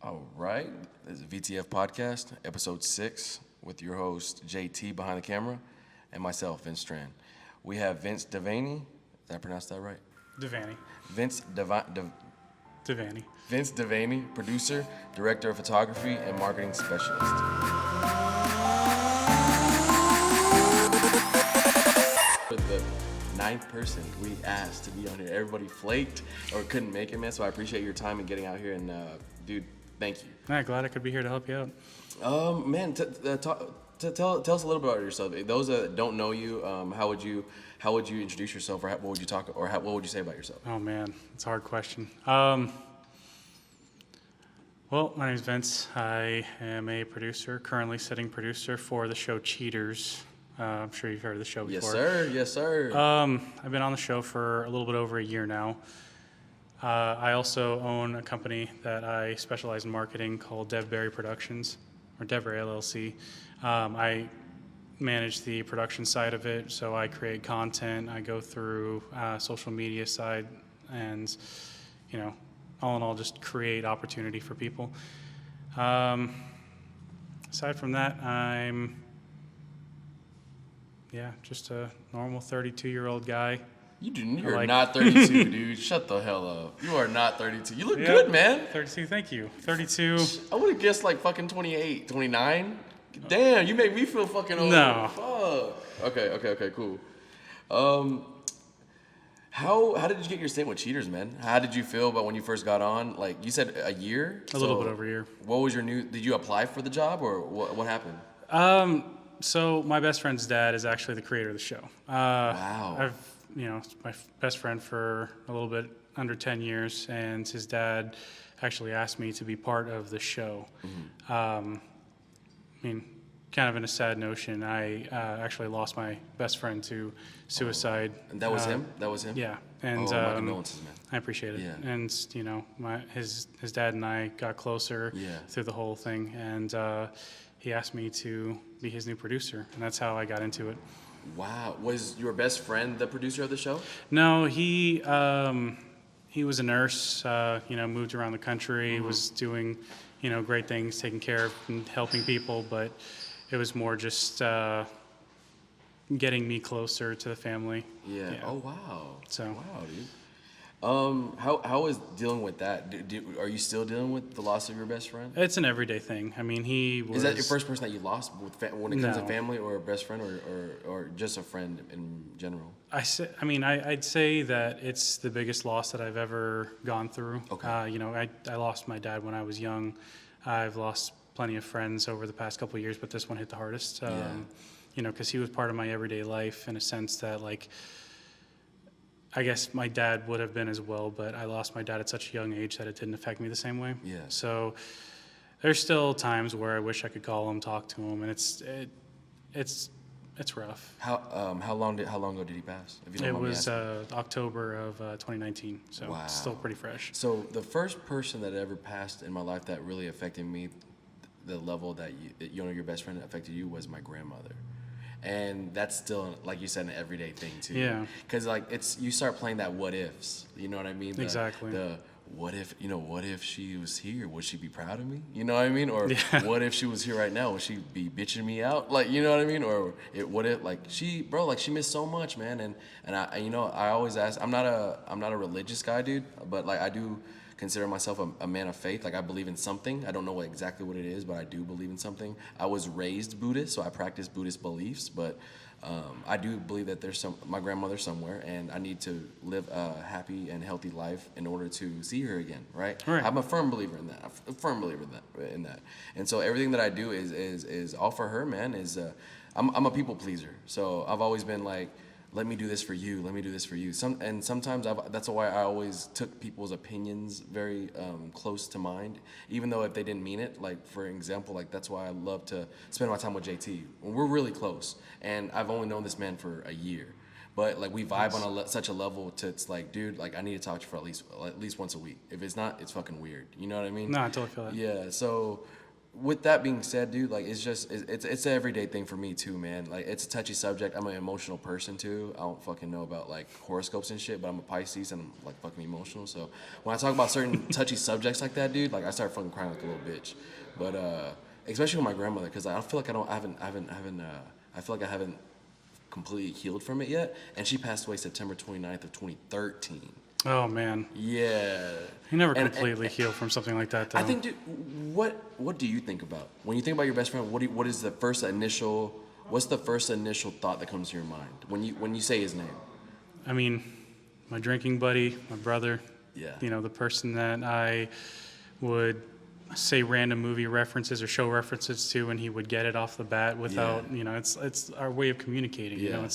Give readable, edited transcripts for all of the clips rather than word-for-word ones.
All right. This is VTF Podcast, episode 6, with your host, JT, behind the camera, and myself, Vince Strand. We have Vince Devany. Did I pronounce that right? Devany. Devany. Vince Devany, producer, director of photography, and marketing specialist. For the 9th person we asked to be on here, everybody flaked or couldn't make it, man. So I appreciate your time and getting out here. And, dude, thank you. I'm glad I could be here to help you out. Man, tell us a little bit about yourself. Those that don't know you, how would you introduce yourself, or what would you say about yourself? Oh man, it's a hard question. Well, my name is Vince. I am a producer, currently sitting producer for the show Cheaters. I'm sure you've heard of the show before. Yes, sir. I've been on the show for a little bit over a year now. I also own a company that I specialize in marketing called Devberry Productions, or Devberry LLC. I manage the production side of it, so I create content. I go through social media side, and all in all, just create opportunity for people. Aside from that, I'm just a normal 32-year-old guy. You're not 32, dude. Shut the hell up. You are not 32. You look good, man. 32, thank you. 32. I would have guessed like fucking 28, 29. Damn, you make me feel fucking old. No. Fuck. Okay, cool. How did you get your stint with Cheaters, man? How did you feel about when you first got on? Like, you said a year? A little bit over a year. What was did you apply for the job, or what happened? So my best friend's dad is actually the creator of the show. Wow. My best friend for a little bit under 10 years, and his dad actually asked me to be part of the show. Mm-hmm. Kind of in a sad notion, I actually lost my best friend to suicide. And that was him? That was him? Yeah. And my condolences, man. I appreciate it. Yeah. And his dad and I got closer through the whole thing, and he asked me to be his new producer, and that's how I got into it. Wow. Was your best friend the producer of the show? No, he was a nurse, moved around the country, Mm-hmm. was doing, great things, taking care of and helping people, but it was more just getting me closer to the family. Yeah. Oh, wow. So. Wow, dude. How is dealing with that? Are you still dealing with the loss of your best friend? It's an everyday thing. He was... Is that your first person that you lost when it comes to No. family, or a best friend, or just a friend in general? I'd say that it's the biggest loss that I've ever gone through. Okay. I lost my dad when I was young. I've lost plenty of friends over the past couple of years, but this one hit the hardest. Because he was part of my everyday life in a sense that, like, I guess my dad would have been as well, but I lost my dad at such a young age that it didn't affect me the same way. Yeah. So there's still times where I wish I could call him, talk to him, and it's rough. How long ago did he pass? If you don't It mind me was asking? October of 2019, so Wow. it's still pretty fresh. So the first person that ever passed in my life that really affected me, the level that your best friend affected you, was my grandmother. And that's still, like you said, an everyday thing too. Yeah. Because you start playing that what ifs. You know what I mean? Exactly. What if she was here? Would she be proud of me? You know what I mean? Or what if she was here right now? Would she be bitching me out? Like, you know what I mean? Or what if she missed so much, man. And I always ask. I'm not a religious guy, dude. But I do consider myself a man of faith. I believe in something. I don't know exactly what it is, but I do believe in something. I was raised Buddhist, so I practice Buddhist beliefs, but I do believe that there's my grandmother somewhere, and I need to live a happy and healthy life in order to see her again, right? Right. I'm a firm believer in that. And so everything that I do is all for her, man. I'm a people pleaser. So I've always been like, let me do this for you. Let me do this for you. Sometimes that's why I always took people's opinions very close to mind, even though if they didn't mean it. Like, for example, that's why I love to spend my time with JT. We're really close, and I've only known this man for a year, but we vibe on such a level to it's like, dude, I need to talk to you for at least once a week. If it's not, it's fucking weird. You know what I mean? No, I totally feel that. Yeah. So with that being said, dude, like it's an everyday thing for me too, man. Like it's a touchy subject. I'm an emotional person too. I don't fucking know about like horoscopes and shit, but I'm a Pisces and I'm like fucking emotional. So when I talk about certain touchy subjects like that, dude, like I start fucking crying like a little bitch. But especially with my grandmother, because I feel like I feel like I haven't completely healed from it yet. And she passed away September 29th of 2013. Oh man, Yeah. you never completely heal from something like that, though. I think, dude, what do you think about when you think about your best friend? What's the first initial thought that comes to your mind when you say his name? I mean, my drinking buddy, my brother. Yeah. You know, the person that I would say random movie references or show references to, and he would get it off the bat without, you know, it's our way of communicating. You know,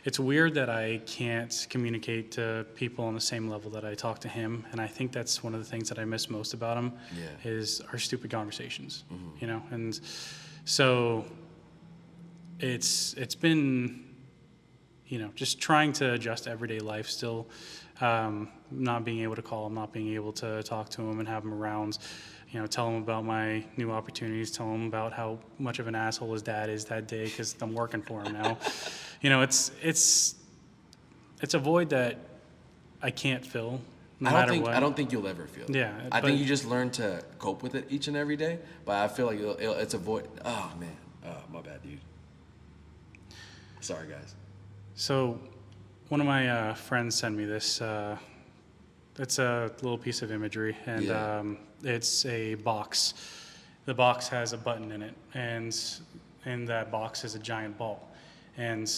it's weird that I can't communicate to people on the same level that I talk to him, and I think that's one of the things that I miss most about him is our stupid conversations. You know, and so it's been, you know, just trying to adjust to everyday life still, not being able to call him, not being able to talk to him and have him around. You know, tell him about my new opportunities, tell him about how much of an asshole his dad is that day because I'm working for him now. You know, it's a void that I can't fill no matter what. I don't think you'll ever feel it. Yeah. I think you just learn to cope with it each and every day. But I feel like it's a void. Oh, man. Oh, my bad, dude. Sorry, guys. So one of my friends sent me this. It's a little piece of imagery, and it's a box. The box has a button in it, and in that box is a giant ball. And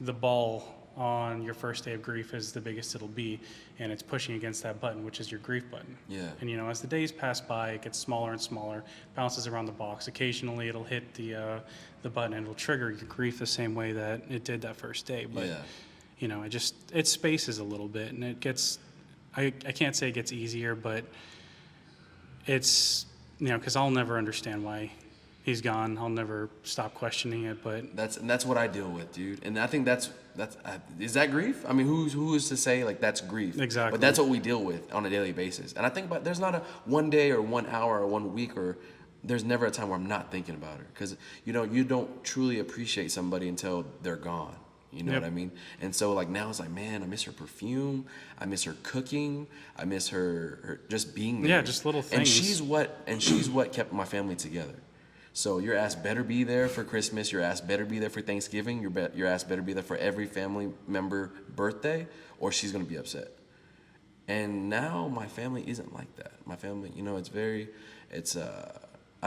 the ball on your first day of grief is the biggest it'll be, and it's pushing against that button, which is your grief button. Yeah. And, you know, as the days pass by, it gets smaller and smaller, bounces around the box. Occasionally, it'll hit the button, and it'll trigger your grief the same way that it did that first day. But, you know, it spaces a little bit, and it gets... I can't say it gets easier, but it's, you know, because I'll never understand why he's gone. I'll never stop questioning it, but... That's what I deal with, dude. And I think that's is that grief? I mean, who is to say, like, that's grief? Exactly. But that's what we deal with on a daily basis. And I think about, there's not a 1 day or 1 hour or 1 week, or there's never a time where I'm not thinking about her. Because, you know, you don't truly appreciate somebody until they're gone. You know what I mean? And so, like, now it's like, man, I miss her perfume. I miss her cooking. I miss her just being there. Yeah, just little things. And she's what kept my family together. So your ass better be there for Christmas. Your ass better be there for Thanksgiving. Your ass better be there for every family member birthday, or she's going to be upset. And now my family isn't like that. My family, you know, I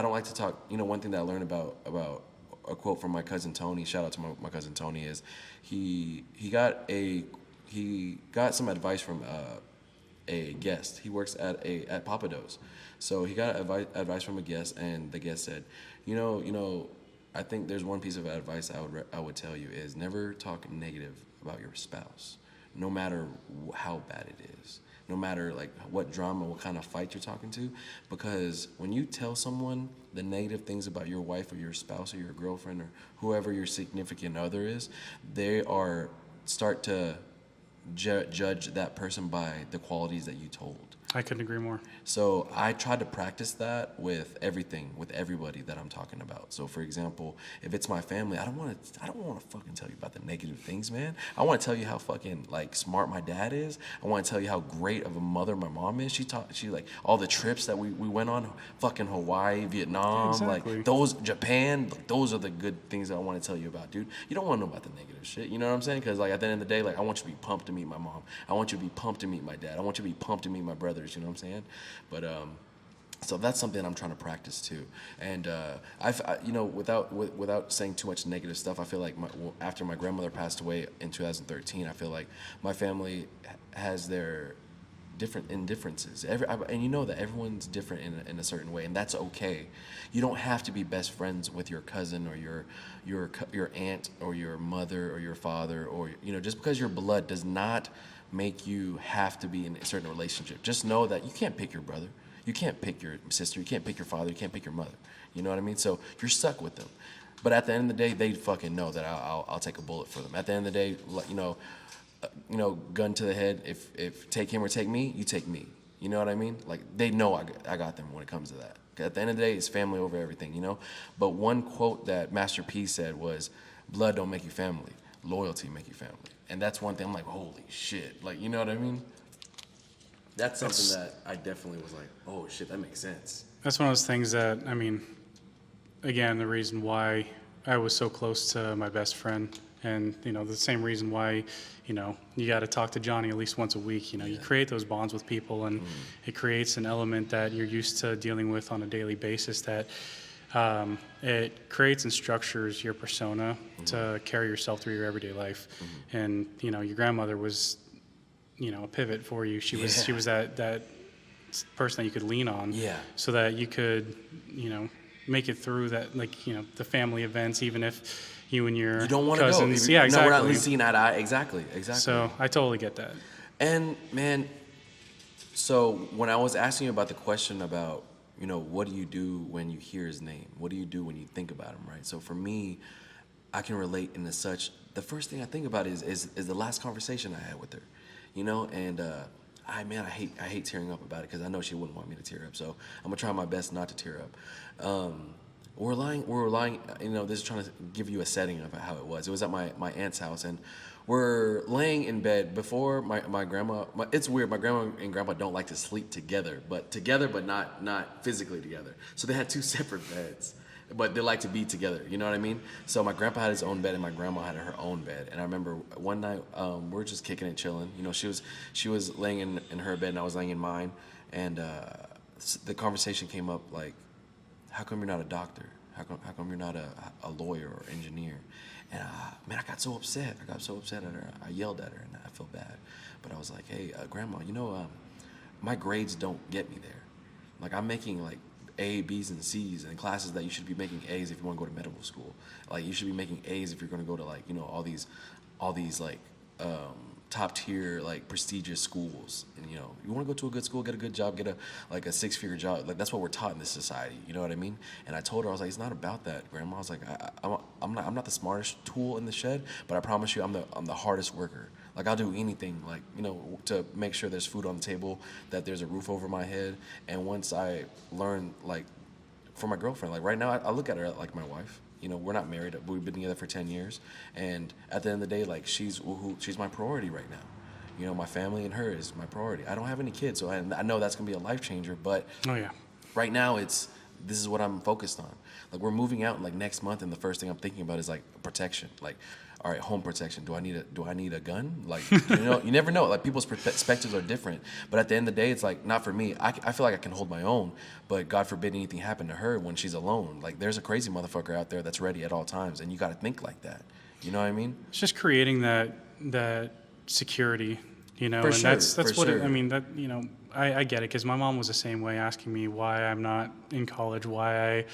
don't like to talk, you know, one thing that I learned about a quote from my cousin Tony, shout out to my cousin Tony, is he got some advice from a guest. He works at Papa Do's. So he got advice from a guest, and the guest said, you know, I think there's one piece of advice I would tell you is never talk negative about your spouse, no matter how bad it is, no matter like what drama, what kind of fight you're talking to, because when you tell someone the negative things about your wife or your spouse or your girlfriend or whoever your significant other is, they start to judge that person by the qualities that you told. I couldn't agree more. So I try to practice that with everything, with everybody that I'm talking about. So for example, if it's my family, I don't want to fucking tell you about the negative things, man. I want to tell you how fucking like smart my dad is. I want to tell you how great of a mother my mom is. She like all the trips that we went on, fucking Hawaii, Vietnam, like those, Japan, like, those are the good things that I want to tell you about, dude. You don't want to know about the negative shit. You know what I'm saying? Because like at the end of the day, like I want you to be pumped to meet my mom. I want you to be pumped to meet my dad. I want you to be pumped to meet my brothers. You know what I'm saying? But so that's something I'm trying to practice too. And you know, without saying too much negative stuff, I feel like after my grandmother passed away in 2013, I feel like my family has their different indifferences. And you know that everyone's different in a certain way, and that's okay. You don't have to be best friends with your cousin or your aunt or your mother or your father, or you know, just because you're blood does not make you have to be in a certain relationship. Just know that you can't pick your brother, you can't pick your sister, you can't pick your father, you can't pick your mother. You know what I mean? So you're stuck with them. But at the end of the day, they fucking know that I'll take a bullet for them. At the end of the day, you know, gun to the head. If take him or take me, you take me. You know what I mean? Like, they know I got them when it comes to that. At the end of the day, it's family over everything, you know? But one quote that Master P said was, blood don't make you family, loyalty make you family. And that's one thing I'm like, holy shit. Like, you know what I mean? That's something that I definitely was like, oh shit, that makes sense. That's one of those things that, I mean, again, the reason why I was so close to my best friend, and, you know, the same reason why, you know, you got to talk to Johnny at least once a week. You know, you create those bonds with people, and it creates an element that you're used to dealing with on a daily basis that it creates and structures your persona to carry yourself through your everyday life. And, you know, your grandmother was, you know, a pivot for you. She was that person that you could lean on, so that you could, you know, make it through that, like, you know, the family events, even if you and your don't want cousins, to go. exactly. No, we're not at least seeing eye to eye. Exactly. So I totally get that. And man, so when I was asking you about the question about, you know, what do you do when you hear his name? What do you do when you think about him, right? So for me, I can relate in as such. The first thing I think about is the last conversation I had with her, you know, and I hate tearing up about it because I know she wouldn't want me to tear up. So I'm gonna try my best not to tear up. We're lying, you know, this is trying to give you a setting of how it was. It was at my aunt's house, and we're laying in bed before my grandma. It's weird, my grandma and grandpa don't like to sleep together, but not physically together. So they had two separate beds, but they like to be together, you know what I mean? So my grandpa had his own bed and my grandma had her own bed. And I remember one night, we were just kicking and chilling. You know, she was laying in her bed and I was laying in mine. And the conversation came up like, how come you're not a doctor? How come you're not a lawyer or engineer? And man, I got so upset. I at her. I yelled at her and I felt bad. But I was like, hey, grandma, you know, my grades don't get me there. Like, I'm making like A, B's, and C's in classes that you should be making A's if you want to go to medical school. Like, you should be making A's if you're going to go to, like, you know, all these like top tier, like, prestigious schools. And, you know, you want to go to a good school, get a good job, get a 6-figure job. Like, that's what we're taught in this society. You know what I mean? And I told her, I was like, it's not about that, Grandma. I was like, I'm not the smartest tool in the shed, but I promise you, I'm the hardest worker. Like, I'll do anything, like, you know, to make sure there's food on the table, that there's a roof over my head. And once I learn, like, for my girlfriend, like, right now, I look at her like my wife. You know, we're not married, but we've been together for 10 years. And at the end of the day, like, she's my priority right now. You know, my family and her is my priority. I don't have any kids, so I know that's going to be a life changer. But right now, this is what I'm focused on. Like, we're moving out, like, next month, and the first thing I'm thinking about is, like, protection. Like, all right, home protection. Do I need a gun? Like, you know, you never know. Like, people's perspectives are different. But at the end of the day, it's like, not for me. I feel like I can hold my own, but God forbid anything happen to her when she's alone. Like, there's a crazy motherfucker out there that's ready at all times, and you got to think like that. You know what I mean? It's just creating that security, you know. For sure, that's what I mean. That, you know, I get it, because my mom was the same way, asking me why I'm not in college, why I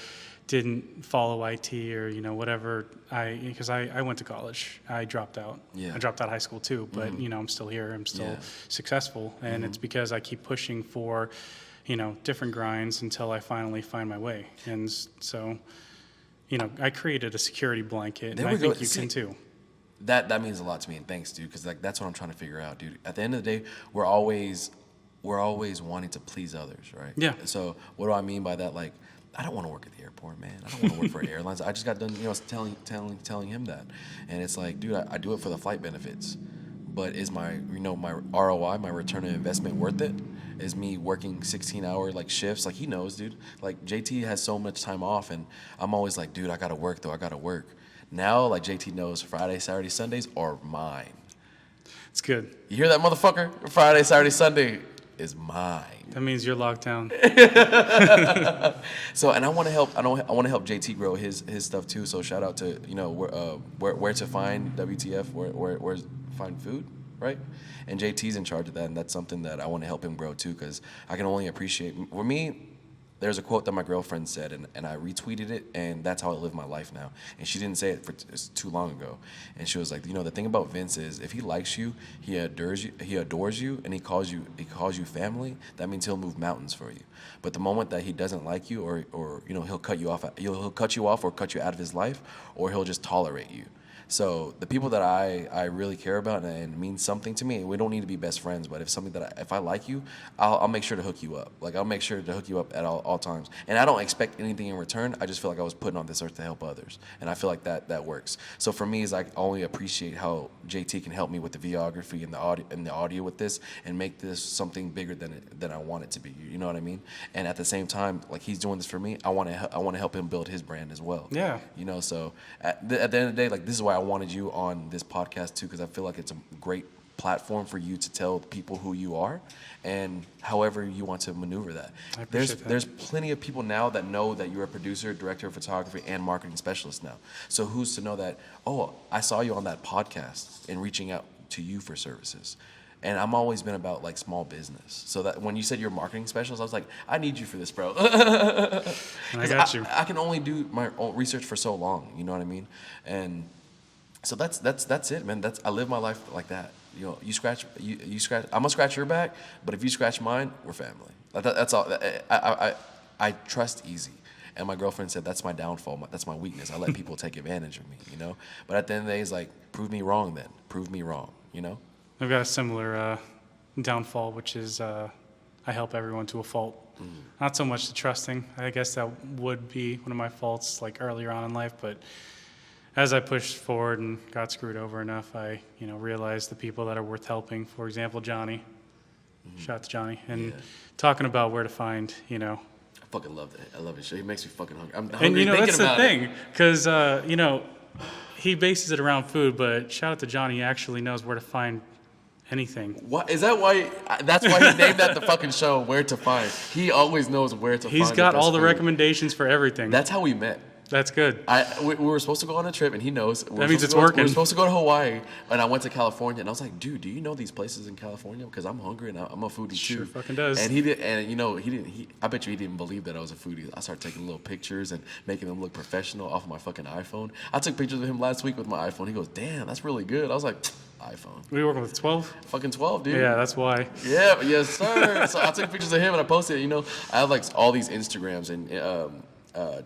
didn't follow IT, or, you know, whatever. Because I went to college. I dropped out. Yeah. I dropped out of high school too, but you know, I'm still here. I'm still successful, and it's because I keep pushing for, you know, different grinds until I finally find my way. And so, you know, I created a security blanket, and I think you can too. That means a lot to me, and thanks, dude, because, like, that's what I'm trying to figure out, dude. At the end of the day, we're always wanting to please others, right? Yeah. So what do I mean by that? Like, I don't want to work at the airport, man. I don't want to work for airlines. I just got done, you know, telling him that, and it's like, dude, I do it for the flight benefits, but is my ROI, my return on investment, worth it? Is me working 16-hour like shifts? Like, he knows, dude. Like, JT has so much time off, and I'm always like, dude, I gotta work though. I gotta work. Now, like, JT knows Friday, Saturday, Sundays are mine. It's good. You hear that, motherfucker? Friday, Saturday, Sunday is mine. That means you're locked down. So, and I want to help. I want to help JT grow his stuff too. So, shout out to, you know, where to find WTF, where to find food, right? And JT's in charge of that, and that's something that I want to help him grow too, because I can only appreciate. For me, there's a quote that my girlfriend said, and I retweeted it, and that's how I live my life now. And she didn't say it it's too long ago. And she was like, you know, the thing about Vince is, if he likes you, he adores you, and he calls you family, that means he'll move mountains for you. But the moment that he doesn't like you, or you know, he'll cut you off or cut you out of his life, or he'll just tolerate you. So the people that I really care about and mean something to me, we don't need to be best friends, but if I like you, I'll make sure to hook you up. Like I'll make sure to hook you up at all times. And I don't expect anything in return. I just feel like I was put on this earth to help others, and I feel like that works. So for me, is I only appreciate how JT can help me with the videography and the audio with this, and make this something bigger than I want it to be. You know what I mean? And at the same time, like he's doing this for me, I want to help him build his brand as well. Yeah. You know, so at the end of the day, like this is why I wanted you on this podcast too, because I feel like it's a great platform for you to tell people who you are, and however you want to maneuver that. There's plenty of people now that know that you're a producer, director of photography, and marketing specialist now. So who's to know that, oh, I saw you on that podcast and reaching out to you for services. And I'm always been about like small business. So that when you said you're a marketing specialist, I was like, I need you for this, bro. I got you. I can only do my own research for so long. You know what I mean? And so that's it, man. I live my life like that. You know, you scratch. I'm gonna scratch your back, but if you scratch mine, we're family. That's all. I trust easy. And my girlfriend said that's my downfall. That's my weakness. I let people take advantage of me. You know. But at the end of the day, it's like, prove me wrong. Then prove me wrong. You know. I've got a similar downfall, which is I help everyone to a fault. Not so much the trusting. I guess that would be one of my faults, like earlier on in life. But as I pushed forward and got screwed over enough, I realized the people that are worth helping. For example, Johnny. Shout out to Johnny. And talking about where to find, I fucking love that. I love his show. He makes me fucking hungry. I'm and hungry thinking that's the about thing, because he bases it around food. But shout out to Johnny. He actually knows where to find anything. What is that? Why? That's why he named that the fucking show. Where to find. He always knows where to find. He's got all the food. Recommendations for everything. That's how we met. That's good. We were supposed to go on a trip, and he knows. That means it's working. We were supposed to go to Hawaii, and I went to California, and I was like, dude, do you know these places in California? Because I'm hungry, and I'm a foodie too. Sure fucking does. And he did, and he didn't. I bet you he didn't believe that I was a foodie. I started taking little pictures and making them look professional off of my fucking iPhone. I took pictures of him last week with my iPhone. He goes, damn, that's really good. I was like, iPhone. We working with 12? Fucking 12, dude. Yeah, that's why. Yeah, yes, sir. So I took pictures of him and I posted it. I have like all these Instagrams, and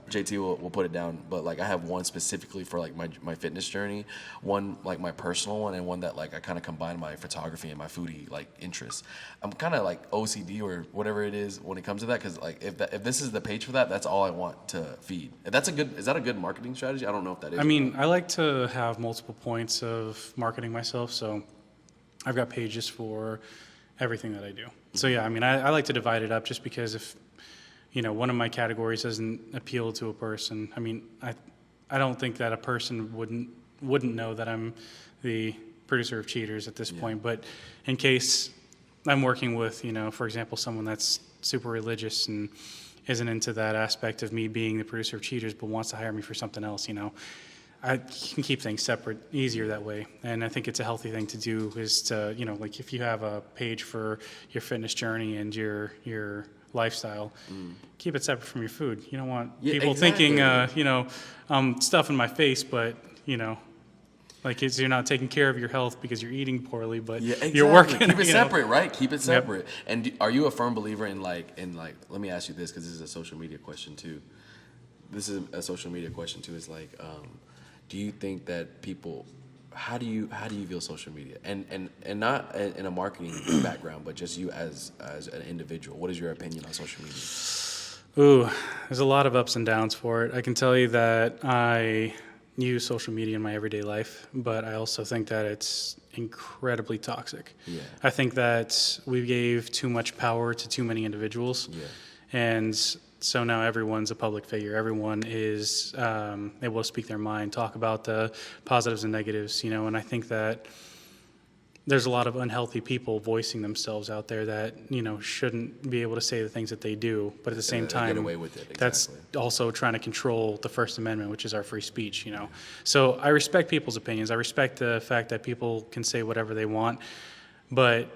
JT will put it down, but like I have one specifically for like my fitness journey, one like my personal one, and one that like I kind of combine my photography and my foodie like interests. I'm kind of like OCD or whatever it is when it comes to that, because like if this is the page for that, that's all I want to feed. Is that a good marketing strategy? I don't know if that is. I mean, I like to have multiple points of marketing myself, so I've got pages for everything that I do. So yeah, I mean, I like to divide it up, just because if one of my categories doesn't appeal to a person, I mean, I don't think that a person wouldn't know that I'm the producer of Cheaters at this point. But in case I'm working with, for example, someone that's super religious and isn't into that aspect of me being the producer of Cheaters, but wants to hire me for something else, I can keep things separate easier that way. And I think it's a healthy thing to do, is to, like if you have a page for your fitness journey and your lifestyle, keep it separate from your food. You don't want people thinking, stuff in my face, but, like you're not taking care of your health because you're eating poorly, but you're working. Keep it separate, right? Keep it separate. Yep. And are you a firm believer in like, let me ask you this, because this is a social media question too. Is like, do you think that people, how do you view social media, and not in a marketing background, but just you as an individual? What is your opinion on social media? Ooh, there's a lot of ups and downs for it. I can tell you that I use social media in my everyday life, but I also think that it's incredibly toxic. Yeah. I think that we gave too much power to too many individuals. Yeah. And so now everyone's a public figure. Everyone is able to speak their mind, talk about the positives and negatives, and I think that there's a lot of unhealthy people voicing themselves out there that, shouldn't be able to say the things that they do, but at the same time, get away with it. Exactly. That's also trying to control the First Amendment, which is our free speech, So I respect people's opinions. I respect the fact that people can say whatever they want, but,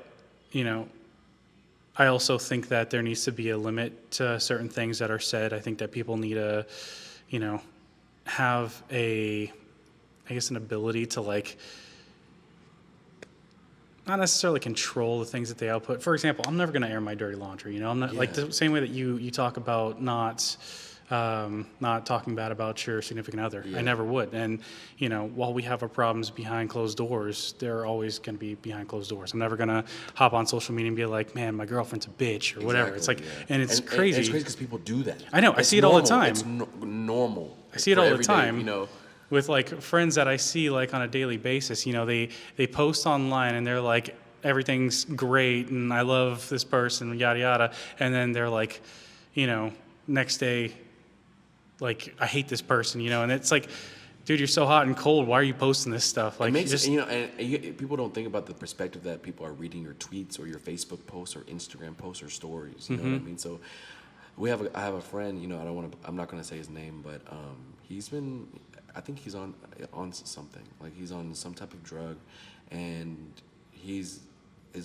I also think that there needs to be a limit to certain things that are said. I think that people need to, have an ability to like, not necessarily control the things that they output. For example, I'm never going to air my dirty laundry. I'm not like the same way that you talk about not not talking bad about your significant other. Yeah. I never would. And, you know, while we have our problems behind closed doors, they're always going to be behind closed doors. I'm never going to hop on social media and be like, man, my girlfriend's a bitch or whatever. It's like, Exactly, and it's crazy. And it's crazy because people do that. I know. I It's see it all the normal. time. It's normal. I see it for all the every day, time. you know. With like friends that I see like on a daily basis, you know, they post online and they're like, everything's great and I love this person, yada yada, and then they're like, you know, next day, like, I hate this person, you know, and it's like, dude, you're so hot and cold. Why are you posting this stuff? Like, It makes just, you know, and people don't think about the perspective that people are reading your tweets or your Facebook posts or Instagram posts or stories. You know what I mean? So I have a friend. You know, I'm not gonna say his name, but he's been. I think he's on something. Like he's on some type of drug, and he's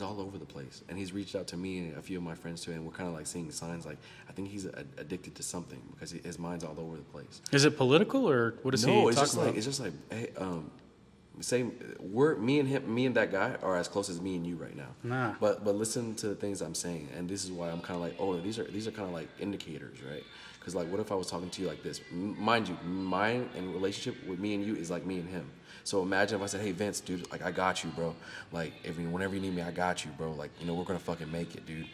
all over the place. And he's reached out to me and a few of my friends too, and we're kind of like seeing signs. Like I think he's addicted to something because his mind's all over the place. is it political or what is he No, it's talking just about? like hey, me and that guy are as close as me and you right now. Nah. But listen to the things I'm saying, and this is why I'm kind of like, oh, these are kind of like indicators, right? Because like, what if I was talking to you like this? Mind you, mine and relationship with me and you is like me and him. So imagine if I said, hey Vince, dude, like I got you, bro. Like whenever you need me, I got you, bro. Like we're gonna fucking make it, dude.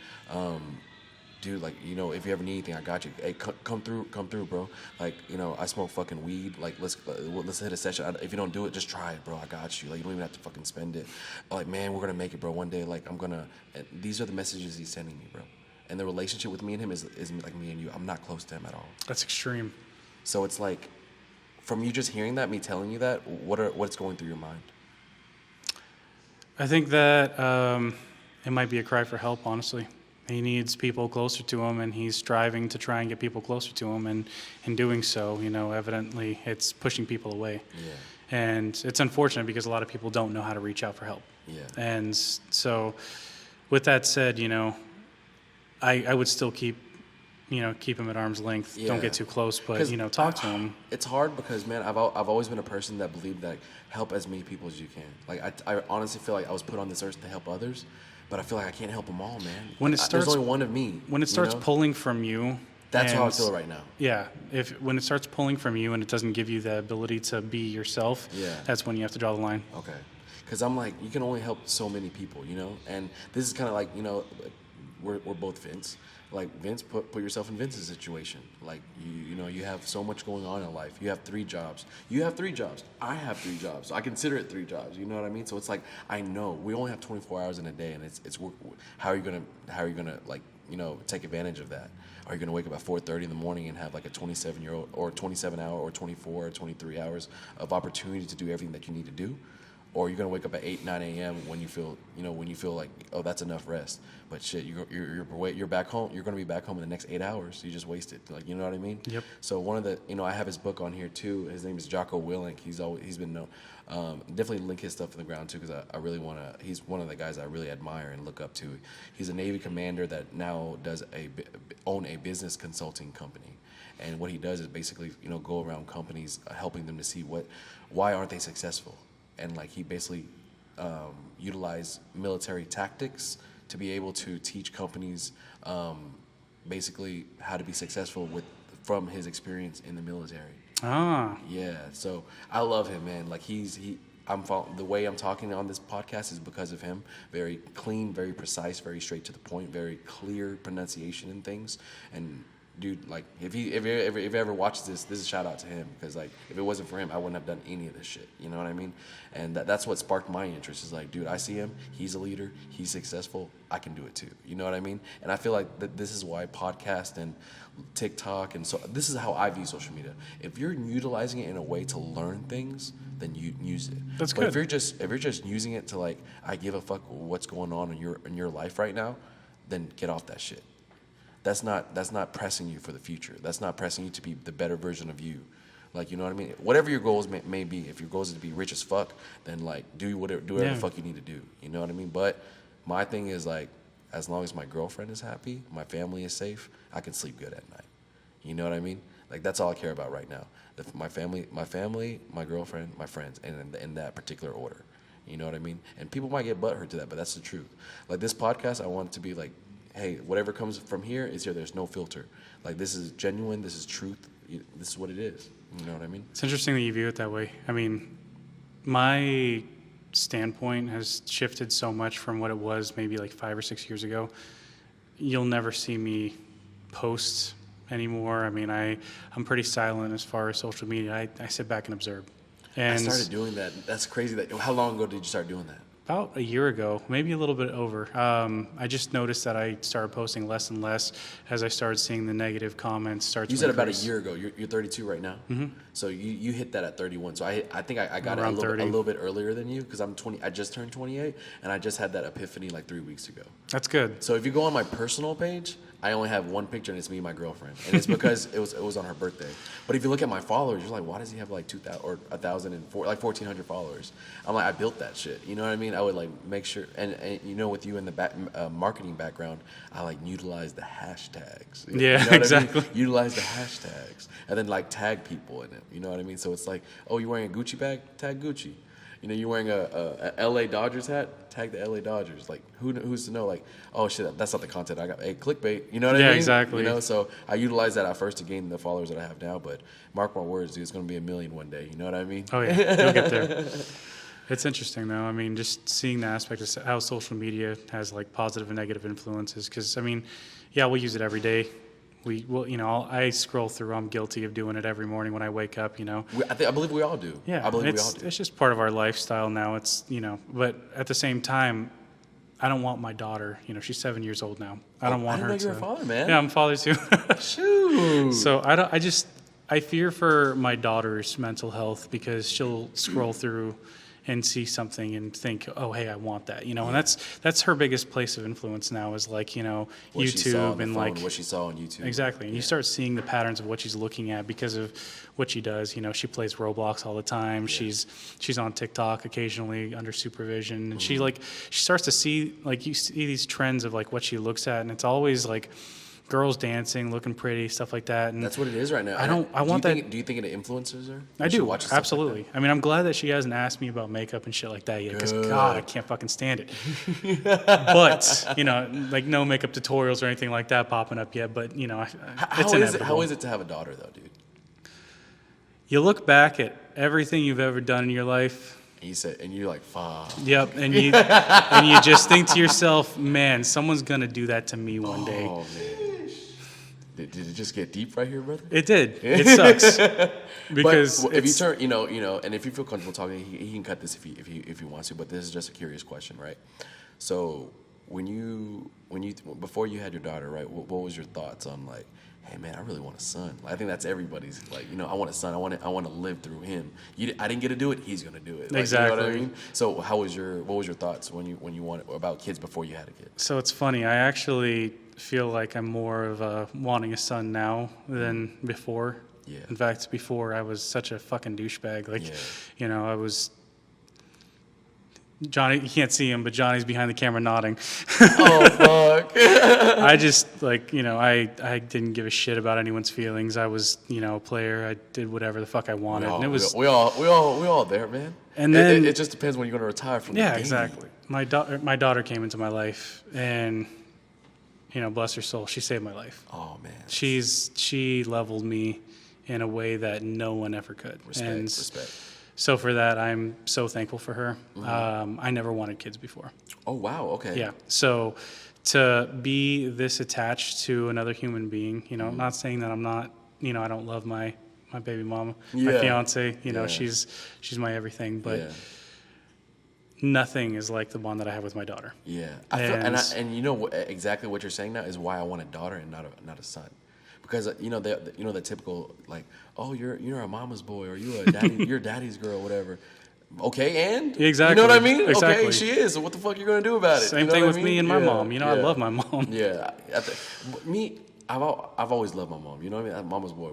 Dude, like, if you ever need anything, I got you. Hey, come through, bro. Like, I smoke fucking weed. Like, let's hit a session. If you don't do it, just try it, bro. I got you. Like, you don't even have to fucking spend it. Like, man, we're gonna make it, bro. One day, like, and these are the messages he's sending me, bro. And the relationship with me and him is like me and you. I'm not close to him at all. That's extreme. So it's like, from you just hearing that, me telling you that, what's going through your mind? I think that it might be a cry for help, honestly. He needs people closer to him, and he's striving to try and get people closer to him. And in doing so, evidently it's pushing people away. Yeah. And it's unfortunate because a lot of people don't know how to reach out for help. Yeah. And so with that said, I would still keep him at arm's length. Yeah. Don't get too close, but, talk to him. It's hard because, man, I've always been a person that believed that help as many people as you can. Like, I honestly feel like I was put on this earth to help others, but I feel like I can't help them all, man. There's only one of me. When it starts pulling from you. That's how I feel right now. Yeah. When it starts pulling from you and it doesn't give you the ability to be yourself, that's when you have to draw the line. Okay. Because I'm like, you can only help so many people, And this is kind of like, we're both Vince. Like, Vince, put yourself in Vince's situation. Like, you have so much going on in life. You have 3 jobs. You have 3 jobs. I have 3 jobs. I consider it 3 jobs. You know what I mean? So it's like, I know we only have 24 hours in a day, and it's work. How are you gonna like, take advantage of that? Are you gonna wake up at 4:30 in the morning and have like a 27-year-old or 27-hour or 24 or 23 hours of opportunity to do everything that you need to do? Or you're gonna wake up at 8, 9 a.m. when you feel like, oh, that's enough rest. But shit, you're back home. You're gonna be back home in the next 8 hours. You just wasted. Like, you know what I mean? Yep. So one of the, I have his book on here too. His name is Jocko Willink. He's been known. Definitely link his stuff in the ground too, because I really wanna. He's one of the guys I really admire and look up to. He's a Navy commander that now does own a business consulting company. And what he does is basically, go around companies, helping them to see why aren't they successful. And like, he basically utilized military tactics to be able to teach companies basically how to be successful from his experience in the military. Ah. Yeah, so I love him, man. Like, the way I'm talking on this podcast is because of him. Very clean, very precise, very straight to the point, very clear pronunciation and things. And dude, like, if he ever watches this is a shout out to him, because like, if it wasn't for him, I wouldn't have done any of this shit. You know what I mean? And that's what sparked my interest. Is like, dude, I see him. He's a leader. He's successful. I can do it too. You know what I mean? And I feel like this is why podcast and TikTok and so this is how I view social media. If you're utilizing it in a way to learn things, then you use it. That's but good. If you're just using it to like, I give a fuck what's going on in your life right now, then get off that shit. That's not pressing you for the future. That's not pressing you to be the better version of you. Like, you know what I mean? Whatever your goals may be, if your goals is to be rich as fuck, then like, do whatever the fuck you need to do. You know what I mean? But my thing is like, as long as my girlfriend is happy, my family is safe, I can sleep good at night. You know what I mean? Like, that's all I care about right now. My family, my girlfriend, my friends, and in that particular order. You know what I mean? And people might get butthurt to that, but that's the truth. Like, this podcast, I want it to be like, hey, whatever comes from here is here. There's no filter. Like, this is genuine. This is truth. This is what it is. You know what I mean? It's interesting that you view it that way. I mean, my standpoint has shifted so much from what it was maybe like 5 or 6 years ago. You'll never see me post anymore. I mean, I'm pretty silent as far as social media. I sit back and observe. And I started doing that. That's crazy. How long ago did you start doing that? about a year ago, maybe a little bit over. I just noticed that I started posting less and less as I started seeing the negative comments start to You said about a increase. year ago. You're 32 right now. Mm-hmm. So you hit that at 31. So I think I got it Around a 30. little bit earlier than you because I'm 20. I just turned 28, and I just had that epiphany like 3 weeks ago. That's good. So if you go on my personal page, I only have one picture, and it's me and my girlfriend, and it's because it was on her birthday. But if you look at my followers, you're like, why does he have like 2,000 or 1,004, like 1,400 followers? I'm like, I built that shit. You know what I mean? I would like make sure, and you know, with you in the marketing background, I like utilize the hashtags. Yeah, you know what exactly. I mean? Utilize the hashtags, and then like tag people in it. You know what I mean? So it's like, oh, you're wearing a Gucci bag? Tag Gucci. You know, you're wearing a LA Dodgers hat? Tag the LA Dodgers. Like, who's to know? Like, oh shit, that's not the content I got. Hey, clickbait. You know what I mean? Yeah, exactly. You know, so I utilized that at first to gain the followers that I have now. But mark my words, dude, it's gonna be 1 million one day. You know what I mean? Oh yeah, you'll get there. It's interesting though. I mean, just seeing the aspect of how social media has like positive and negative influences. Because I mean, yeah, we'll use it every day. You know, I scroll through. I'm guilty of doing it every morning when I wake up. You know. I believe we all do. Yeah, I believe we all do. It's just part of our lifestyle now. It's, you know, but at the same time, I don't want my daughter. You know, she's 7 years old now. I don't want her to. I didn't know you're a father, man. Yeah, I'm a father too. Shoot. So I fear for my daughter's mental health because she'll scroll through and see something and think, oh, hey, I want that, you know, and that's her biggest place of influence now is like, you know, What she saw on YouTube the and phone, like what she saw on YouTube. exactly, and you start seeing the patterns of what she's looking at because of what she does. You know, she plays Roblox all the time. Yeah. She's on TikTok occasionally under supervision, and she starts to see, like, you see these trends of like what she looks at, and it's always like girls dancing, looking pretty, stuff like that. And That's what it is right now. Do you think it influences her? I Does she do, watch stuff like absolutely. I mean, I'm glad that she hasn't asked me about makeup and shit like that yet, because God, I can't fucking stand it. But, you know, like no makeup tutorials or anything like that popping up yet, but, you know, it's inevitable. How is it to have a daughter, though, dude? You look back at everything you've ever done in your life. And you're like, fuck. Yep, and you just think to yourself, man, someone's gonna do that to me one day. Oh, man. Did it just get deep right here, brother? It did. It sucks because but if you turn, you know, and if you feel comfortable talking, he can cut this if he wants to. But this is just a curious question, right? So before you had your daughter, right? What was your thoughts on like, hey man, I really want a son? Like, I think that's everybody's like, you know, I want a son. I want to live through him. I didn't get to do it. He's gonna do it. Like, exactly. You know what I mean? So what was your thoughts when you wanted about kids before you had a kid? So it's funny. I actually feel like I'm more of a wanting a son now than before. Yeah. In fact, before I was such a fucking douchebag. Like, you know, I was. Johnny, you can't see him, but Johnny's behind the camera nodding. Oh, fuck. I just, like, you know, I didn't give a shit about anyone's feelings. I was, you know, a player. I did whatever the fuck I wanted. And it was we all there, man. And then it just depends when you're going to retire from the game. Yeah, exactly. My daughter came into my life, and, you know, bless her soul, she saved my life. Oh, man. She leveled me in a way that no one ever could. Respect. So for that, I'm so thankful for her. Mm-hmm. I never wanted kids before. Oh, wow. Okay. Yeah. So to be this attached to another human being, you know, not saying that I'm not, you know, I don't love my baby mama, my fiance, you know, she's my everything, but nothing is like the bond that I have with my daughter. Yeah. And you know exactly what you're saying now is why I want a daughter and not a son. Because you know the typical like, oh, you're a mama's boy, or you're a daddy's girl, whatever. Okay, and exactly, you know what I mean? Exactly. Okay, she is. So what the fuck you gonna do about it? Same thing with me and my mom. You know, I love my mom. Yeah, I've always loved my mom. You know what I mean? I'm mama's boy.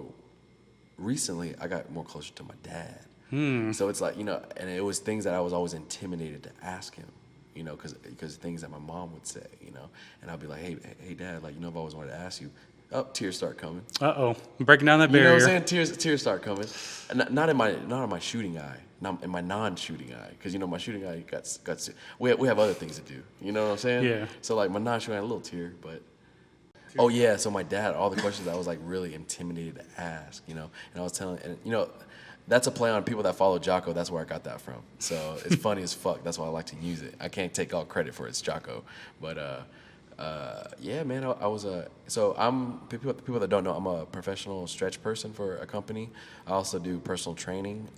Recently, I got more closer to my dad. So it's like, you know, and it was things that I was always intimidated to ask him. You know, because things that my mom would say. You know, and I'll be like, hey, dad, like, you know, I've always wanted to ask you. Oh, tears start coming. Uh-oh. I'm breaking down that You know barrier. what I'm saying? Tears start coming. And not in my shooting eye, not in my non-shooting eye, because you know my shooting eye got we have other things to do. You know what I'm saying? Yeah. So like my non-shooting eye, a little tear, but. Oh yeah, so my dad, all the questions I was like really intimidated to ask, you know, and I was telling, and you know, that's a play on people that follow Jocko. That's where I got that from. So it's funny as fuck. That's why I like to use it. I can't take all credit for it's Jocko, but yeah, man, I was so I'm people that don't know, I'm a professional stretch person for a company. I also do personal training.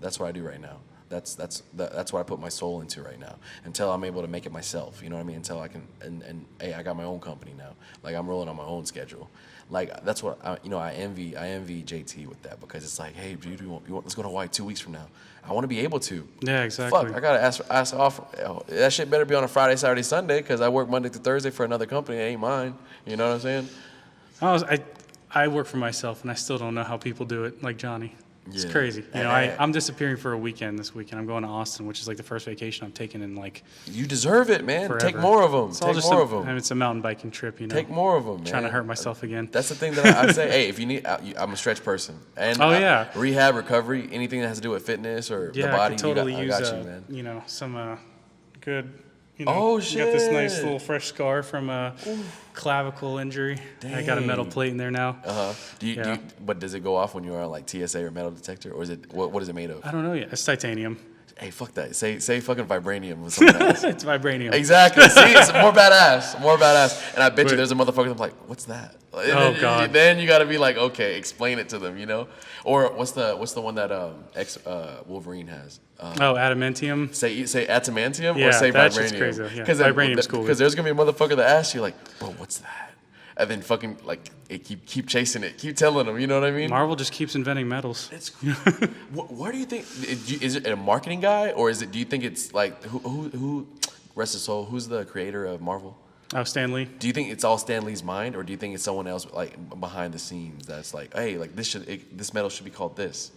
That's what I do right now. That's what I put my soul into right now until I'm able to make it myself. You know what I mean? Until I can and hey, I got my own company now. Like I'm rolling on my own schedule. Like that's what I envy JT with that because it's like, hey, dude, let's go to Hawaii 2 weeks from now. I want to be able to. Yeah, exactly. Fuck, I gotta ask off. That shit better be on a Friday, Saturday, Sunday because I work Monday through Thursday for another company. It ain't mine. You know what I'm saying? I work for myself, and I still don't know how people do it like Johnny. It's Yeah. crazy. You know, I'm disappearing for a weekend this weekend. I'm going to Austin, which is like the first vacation I've taken in like You deserve it, man. forever. Take more of them. It's all Take just more of them. and it's a mountain biking trip, you know. Take more of them, man. Trying to hurt myself again. That's the thing that I say. Hey, if you need, I'm a stretch person. And yeah. Rehab, recovery, anything that has to do with fitness or the Yeah, body, I could totally I use got you, man. you know, some good. You know, Oh, you got this nice shit. little fresh scar from a clavicle injury. I got a metal Dang. plate in there now. Uh-huh. But does it go off when you're on like TSA or metal detector, or is it what is it made of? I don't know yet. It's titanium. Hey, fuck that. Say fucking vibranium or something else. It's vibranium. Exactly. See, it's more badass. More badass. And I bet you there's a motherfucker that's like, what's that? And God. Then you got to be like, okay, explain it to them, you know? Or what's the one that Wolverine has? Adamantium. Say adamantium Yeah, or say that vibranium. shit's crazy. Yeah, vibranium's cool. Because there's gonna be a motherfucker that asks you like, bro, what's that? And then fucking like keep chasing it, keep telling them. You know what I mean? Marvel just keeps inventing metals. It's what do you think? Is it a marketing guy or is it? Do you think it's like who rest his soul? Who's the creator of Marvel? Oh, Stan Lee. Do you think it's all Stan Lee's mind, or do you think it's someone else like behind the scenes that's like, hey, like this metal should be called this?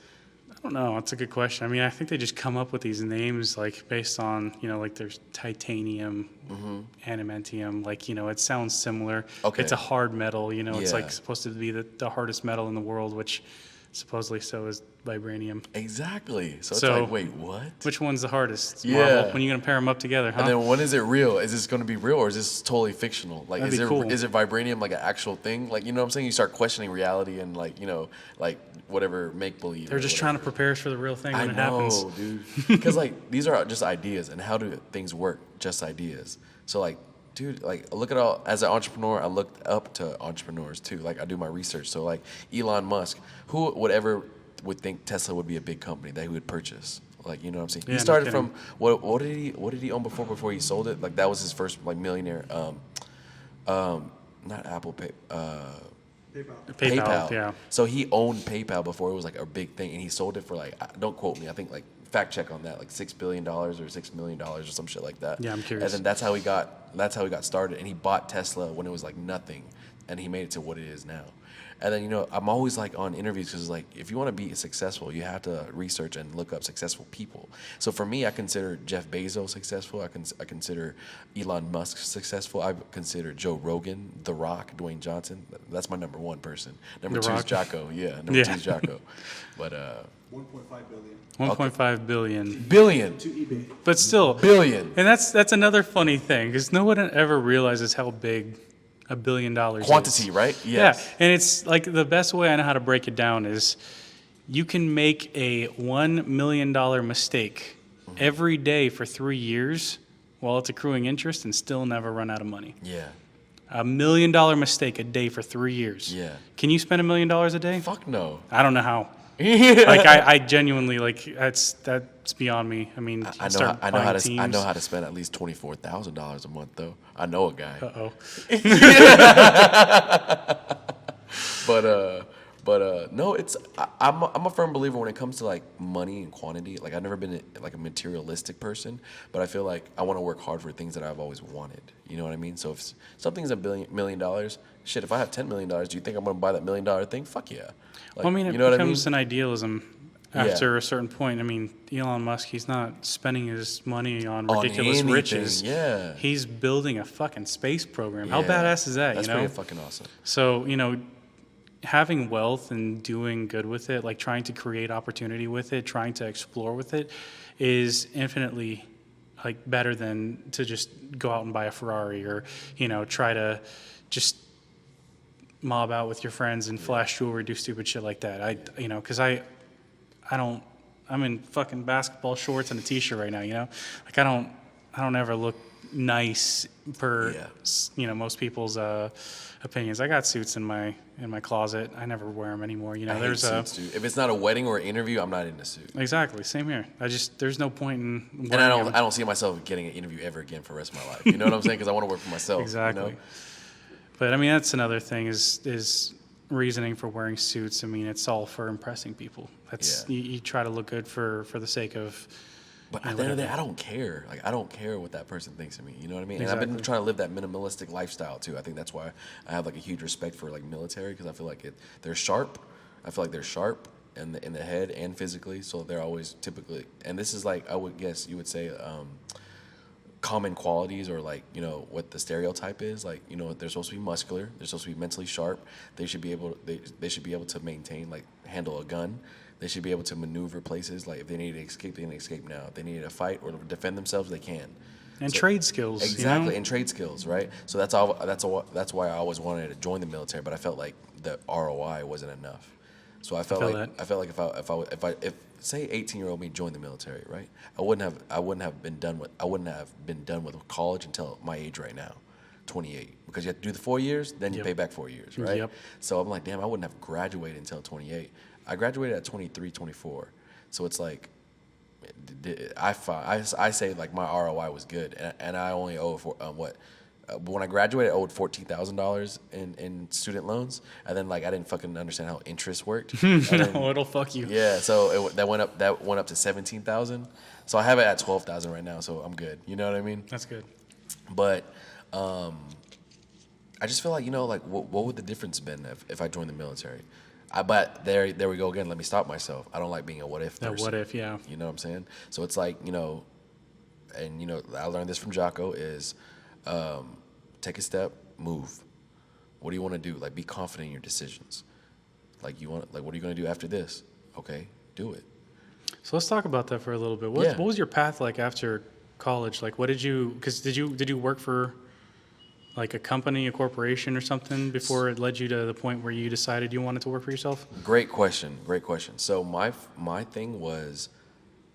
I don't know. That's a good question. I mean, I think they just come up with these names like based on, you know, like there's titanium, adamantium. Like, you know, it sounds similar. Okay. It's a hard metal. You know, it's Yeah. like supposed to be the hardest metal in the world, which supposedly so is vibranium. Exactly. So it's So- like, wait, what? Which one's the hardest? Yeah. Marvel. When are you gonna pair them up together? Huh? And then when is it real? Is this going to be real or is this totally fictional? Like, That'd is be it cool. is it vibranium like an actual thing? Like, you know what I'm saying? You start questioning reality and like, you know, like whatever make believe. They're just trying to prepare us for the real thing when I it know, happens. dude. Because like these are just ideas, and how do things work? Just ideas. So like, dude, like look at all. As an entrepreneur, I looked up to entrepreneurs too. Like I do my research. So like Elon Musk, who would ever would think Tesla would be a big company that he would purchase? Like, you know what I'm saying? Yeah, He no started kidding. from what did he own before he sold it? Like that was his first like millionaire. Not Apple Pay. PayPal. Yeah. So he owned PayPal before it was like a big thing, and he sold it for like, don't quote me, I think like fact check on that, like $6 billion or $6 million or some shit like that. Yeah, I'm curious. And then that's how he got started, and he bought Tesla when it was like nothing, and he made it to what it is now. And then, you know, I'm always like on interviews because like if you want to be successful, you have to research and look up successful people. So for me, I consider Jeff Bezos successful. I consider Elon Musk successful. I consider Joe Rogan, The Rock, Dwayne Johnson. That's my number one person. Number The two is Rock. Jocko. Yeah, number two is Jocko. But 1.5 billion 1.5 billion. billion, to eBay. But still, billion and that's another funny thing because no one ever realizes how big $1 billion is. quantity, right? Yes. Yeah, and it's like the best way I know how to break it down is you can make a $1 million mistake every day for 3 years while it's accruing interest and still never run out of money. Yeah. $1 million mistake a day for 3 years. Yeah. Can you spend $1 million a day? Fuck no. I don't know how. Like I genuinely like that's beyond me. I mean, I know how to spend at least $24,000 a month though. I know a guy. Uh-oh. But no, I'm a firm believer when it comes to like money and quantity. Like I've never been like a materialistic person, but I feel like I want to work hard for things that I've always wanted. You know what I mean? So if something's $1 million, shit. If I have $10 million, do you think I'm gonna buy that $1 million thing? Fuck yeah. Like, Well, I mean, it you know what I mean? becomes an idealism after a certain point, I mean, Elon Musk, he's not spending his money on On ridiculous anything, riches. yeah. He's building a fucking space program. How Yeah. badass is that, That's you know? pretty fucking awesome. So, having wealth and doing good with it, like trying to create opportunity with it, trying to explore with it, is infinitely like better than to just go out and buy a Ferrari or, try to just mob out with your friends and flash jewelry, do stupid shit like that. Because I'm in fucking basketball shorts and a t-shirt right now, like I don't ever look nice per most people's opinions. I got suits in my closet. I never wear them anymore. I hate suits, dude. If it's not a wedding or an interview, I'm not in a suit. Exactly, same here. There's no point in wearing And I don't see myself getting an interview ever again for the rest of my life. You know what I'm saying? Because I want to work for myself. Exactly. You know? But I mean, that's another thing is reasoning for wearing suits. I mean, it's all for impressing people. That's you try to look good for the sake of. But at the end of the day, I don't care. Like, I don't care what that person thinks of me. You know what I mean? Exactly. And I've been trying to live that minimalistic lifestyle too. I think that's why I have like a huge respect for like military, because I feel like they're sharp. I feel like they're sharp in the head and physically. So they're always typically, and this is like, I would guess you would say common qualities, or like, what the stereotype is. Like, they're supposed to be muscular. They're supposed to be mentally sharp. They should be able to maintain, like, handle a gun. They should be able to maneuver places. Like, if they need to escape, they can escape now. If they need to fight or defend themselves, they can. And trade skills. Exactly, and trade skills, right? So that's why I always wanted to join the military, but I felt like the ROI wasn't enough. So I felt like if say 18-year-old me joined the military, right? I wouldn't have been done with college until my age right now, 28, because you have to do the 4 years, then you pay back 4 years, right? Yep. So I'm like, damn, I wouldn't have graduated until 28. I graduated at 23, 24. So it's like, I say like my ROI was good, and I only owe when I graduated, I owed $14,000 in student loans, and then like I didn't fucking understand how interest worked. No, it'll fuck you. Yeah, so that went up to 17,000. So I have it at 12,000 right now, so I'm good. You know what I mean? That's good. But I just feel like, like what would the difference been if I joined the military? But there we go again. Let me stop myself. I don't like being a what if person. What if, yeah. You know what I'm saying? So it's like, and I learned this from Jocko is take a step, move. What do you want to do? Like, be confident in your decisions. Like, what are you going to do after this? Okay, do it. So let's talk about that for a little bit. What was your path like after college? Like, did you work for like a company, a corporation or something before it led you to the point where you decided you wanted to work for yourself? Great question. So my thing was,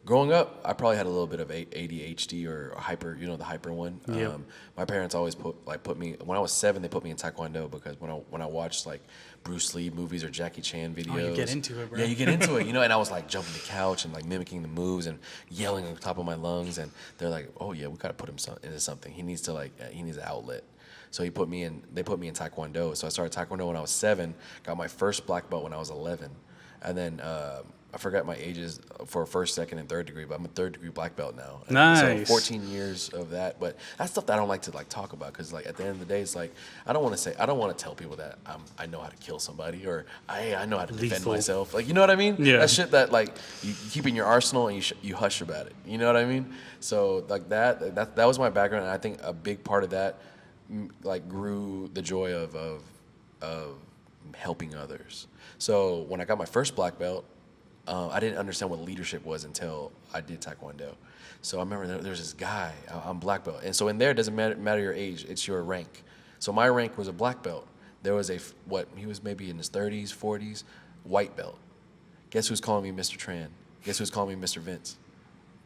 growing up, I probably had a little bit of ADHD or hyper, the hyper one. Yep. My parents always put me, when I was 7, they put me in Taekwondo, because when I watched like Bruce Lee movies or Jackie Chan videos. Oh, you get into it, bro. Yeah, you get into it, and I was like jumping the couch and like mimicking the moves and yelling on top of my lungs, and they're like, oh yeah, we gotta put him into something. He needs an outlet. So they put me in Taekwondo. So I started Taekwondo when I was 7, got my first black belt when I was 11. And then I forgot my ages for first, second, and third degree, but I'm a third degree black belt now. And nice. So 14 years of that. But that's stuff that I don't like to like talk about, because like at the end of the day, it's like I don't want to tell people that I know how to kill somebody, or I know how to defend myself. Like, you know what I mean? Yeah. That shit that like you keep in your arsenal and you hush about it. You know what I mean? So like that was my background, and I think a big part of that like grew the joy of helping others. So when I got my first black belt, I didn't understand what leadership was until I did Taekwondo. So I remember there's this guy, I'm black belt. And so in there, it doesn't matter your age, it's your rank. So my rank was a black belt. There was he was maybe in his 30s, 40s, white belt. Guess who's calling me Mr. Tran? Guess who's calling me Mr. Vince?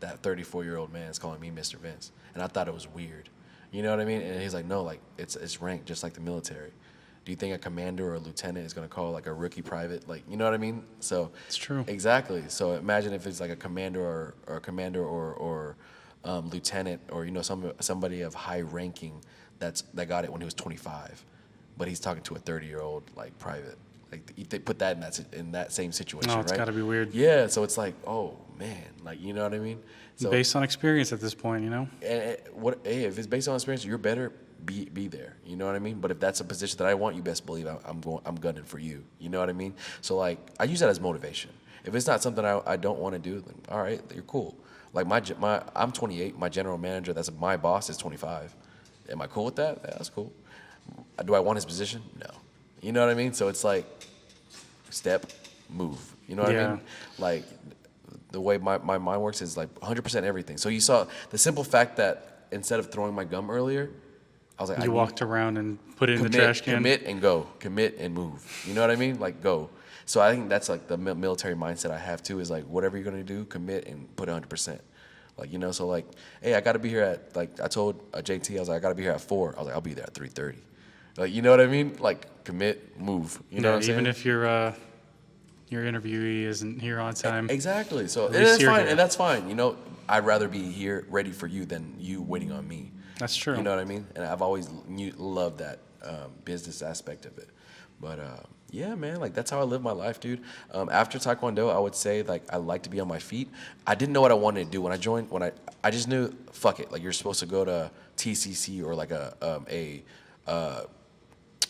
That 34-year-old man is calling me Mr. Vince. And I thought it was weird. You know what I mean? And he's like, no, like it's ranked just like the military. Do you think a commander or a lieutenant is going to call like a rookie private? Like, you know what I mean? So it's true. Exactly. So imagine if it's like a commander or lieutenant, or somebody of high ranking that got it when he was 25, but he's talking to a 30-year-old like private. Like they put that in that same situation. No, it's right? got to be weird. Yeah. So it's like, oh man, like, you know what I mean? So based on experience at this point, And if it's based on experience, you're better be there. You know what I mean? But if that's a position that I want, you best believe I'm gunning for you. You know what I mean? So like I use that as motivation. If it's not something I don't want to do, then all right, you're cool. Like I'm 28. My general manager, that's my boss, is 25. Am I cool with that? Yeah, that's cool. Do I want his position? No. You know what I mean? So it's like step, move. You know what I mean? Like the way my mind works is like 100% everything. So you saw the simple fact that instead of throwing my gum earlier, I was like, You walked around and put it in the trash can. Commit and go. Commit and move. You know what I mean? Like go. So I think that's like the military mindset I have too, is like whatever you're going to do, commit and put 100%. Like, you know, so like, hey, I got to be here at, like I told JT, I was like, I got to be here at 4. I was like, I'll be there at 3:30. Like, you know what I mean? Like commit, move. You know what I'm saying? Even if your interviewee isn't here on time. Exactly. So at and least that's you're fine. here. And that's fine. You know, I'd rather be here ready for you than you waiting on me. That's true. You know what I mean? And I've always loved that business aspect of it. But yeah, man, like that's how I live my life, dude. After Taekwondo, I would say like I like to be on my feet. I didn't know what I wanted to do when I joined. I just knew, fuck it. Like you're supposed to go to TCC or like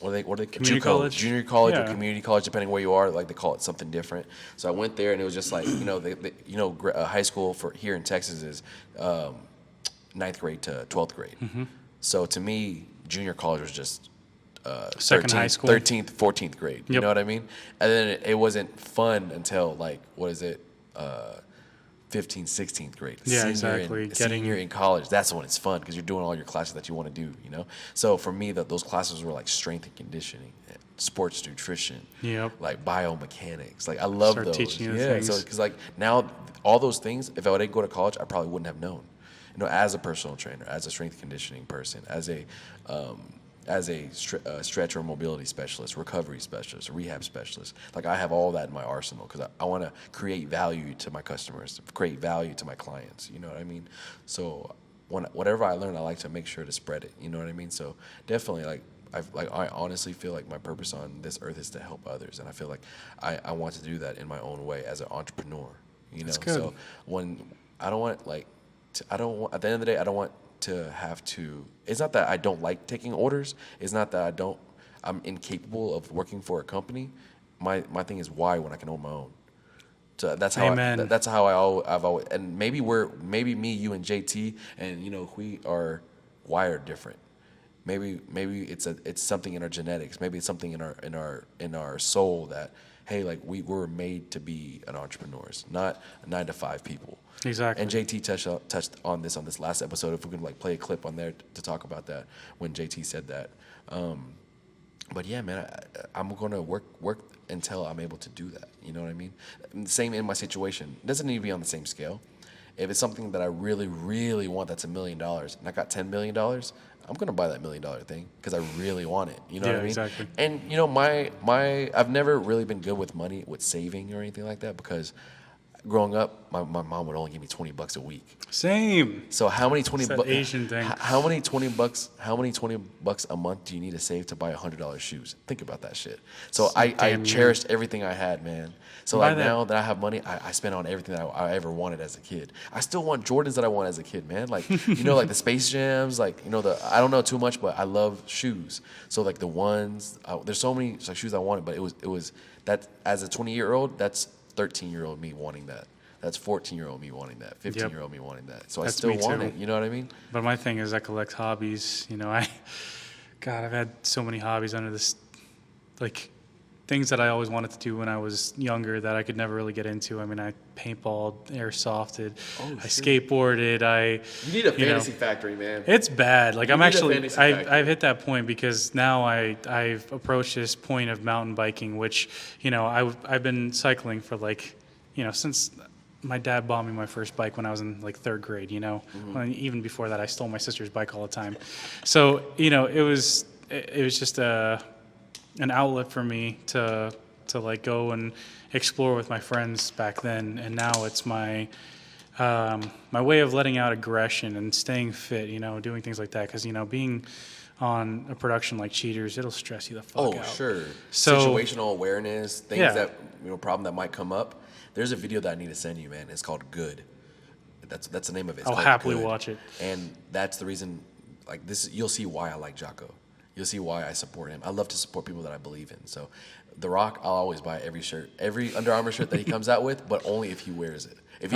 what are they Community JUCO, college? junior college or Yeah. community college, depending where you are. Like they call it something different. So I went there and it was just like high school for here in Texas is 9th grade to 12th grade. Mm-hmm. So to me, junior college was just Second high school. 13th, 14th grade. You Yep. know what I mean? And then it wasn't fun until like, 15th, 16th grade. Yeah, exactly. Senior in college. That's when it's fun because you're doing all your classes that you want to do, you know? So for me, those classes were like strength and conditioning, sports nutrition, Yep. like biomechanics. Like I love Start those. teaching you the Yeah, things. so because like now all those things, if I didn't go to college, I probably wouldn't have known. You know, as a personal trainer, as a strength conditioning person, as a stretch or mobility specialist, recovery specialist, rehab specialist. Like I have all that in my arsenal because I want to create value to my customers, create value to my clients. You know what I mean? So whatever I learn, I like to make sure to spread it. You know what I mean? So definitely, I honestly feel like my purpose on this earth is to help others, and I feel like I want to do that in my own way as an entrepreneur. You know, That's good. so when I don't want at the end of the day, I don't want to have to. It's not that I don't like taking orders. It's not that I'm incapable of working for a company. My thing is why when I can own my own. So that's how Amen. that's how I've always, and maybe me, you, and JT, and you know we are wired different. Maybe it's something in our genetics. Maybe it's something in our soul that hey, like we were made to be an entrepreneurs, not 9-to-5 people. Exactly. And JT touched on this last episode. If we could like play a clip on there to talk about that when JT said that. But yeah, man, I'm gonna work until I'm able to do that. You know what I mean? Same in my situation. It doesn't need to be on the same scale. If it's something that I really, really want, that's $1 million, and I got $10 million, I'm gonna buy that $1 million thing because I really want it. You know what I mean? Exactly. And you know, I've never really been good with money, with saving or anything like that because growing up, my mom would only give me $20 a week. Same. So how many $20 It's that Asian thing. How many $20 a month do you need to save to buy $100 shoes? Think about that shit. So I damn cherished everything I had, man. So Buy like that. now that I have money, I spend on everything that I ever wanted as a kid. I still want Jordans that I wanted as a kid, man. Like you know, like the Space Jams, like you know I don't know too much, but I love shoes. So like the ones, there's so many like, shoes I wanted, but it was that as a 20-year-old, that's 13-year-old me wanting that. That's 14-year-old me wanting that. 15-year-old me wanting that. So That's I still me want too. it. You know what I mean? But my thing is I collect hobbies. You know, I've had so many hobbies under this, like things that I always wanted to do when I was younger that I could never really get into. I mean, I paintballed, airsofted, I skateboarded, You need a you know, fantasy factory, man. It's bad. Like You I'm need a actually, fantasy factory. I've hit that point because now I've approached this point of mountain biking, which, you know, I've been cycling for like, you know, since my dad bought me my first bike when I was in like 3rd grade, you know. Well, even before that, I stole my sister's bike all the time. So, you know, it was just an outlet for me to like go and explore with my friends back then. And now it's my way of letting out aggression and staying fit, you know, doing things like that. Because, you know, being on a production like Cheaters, it'll stress you the fuck out. Oh, sure. So- Situational awareness, things Yeah. that, you know, problem that might come up. There's a video that I need to send you, man. It's called Good. That's the name of it. It's I'll called happily Good. watch it. And that's the reason like this. You'll see why I like Jocko. You'll see why I support him. I love to support people that I believe in. So, The Rock, I'll always buy every shirt, every Under Armour shirt that he comes out with, but only if he wears it. If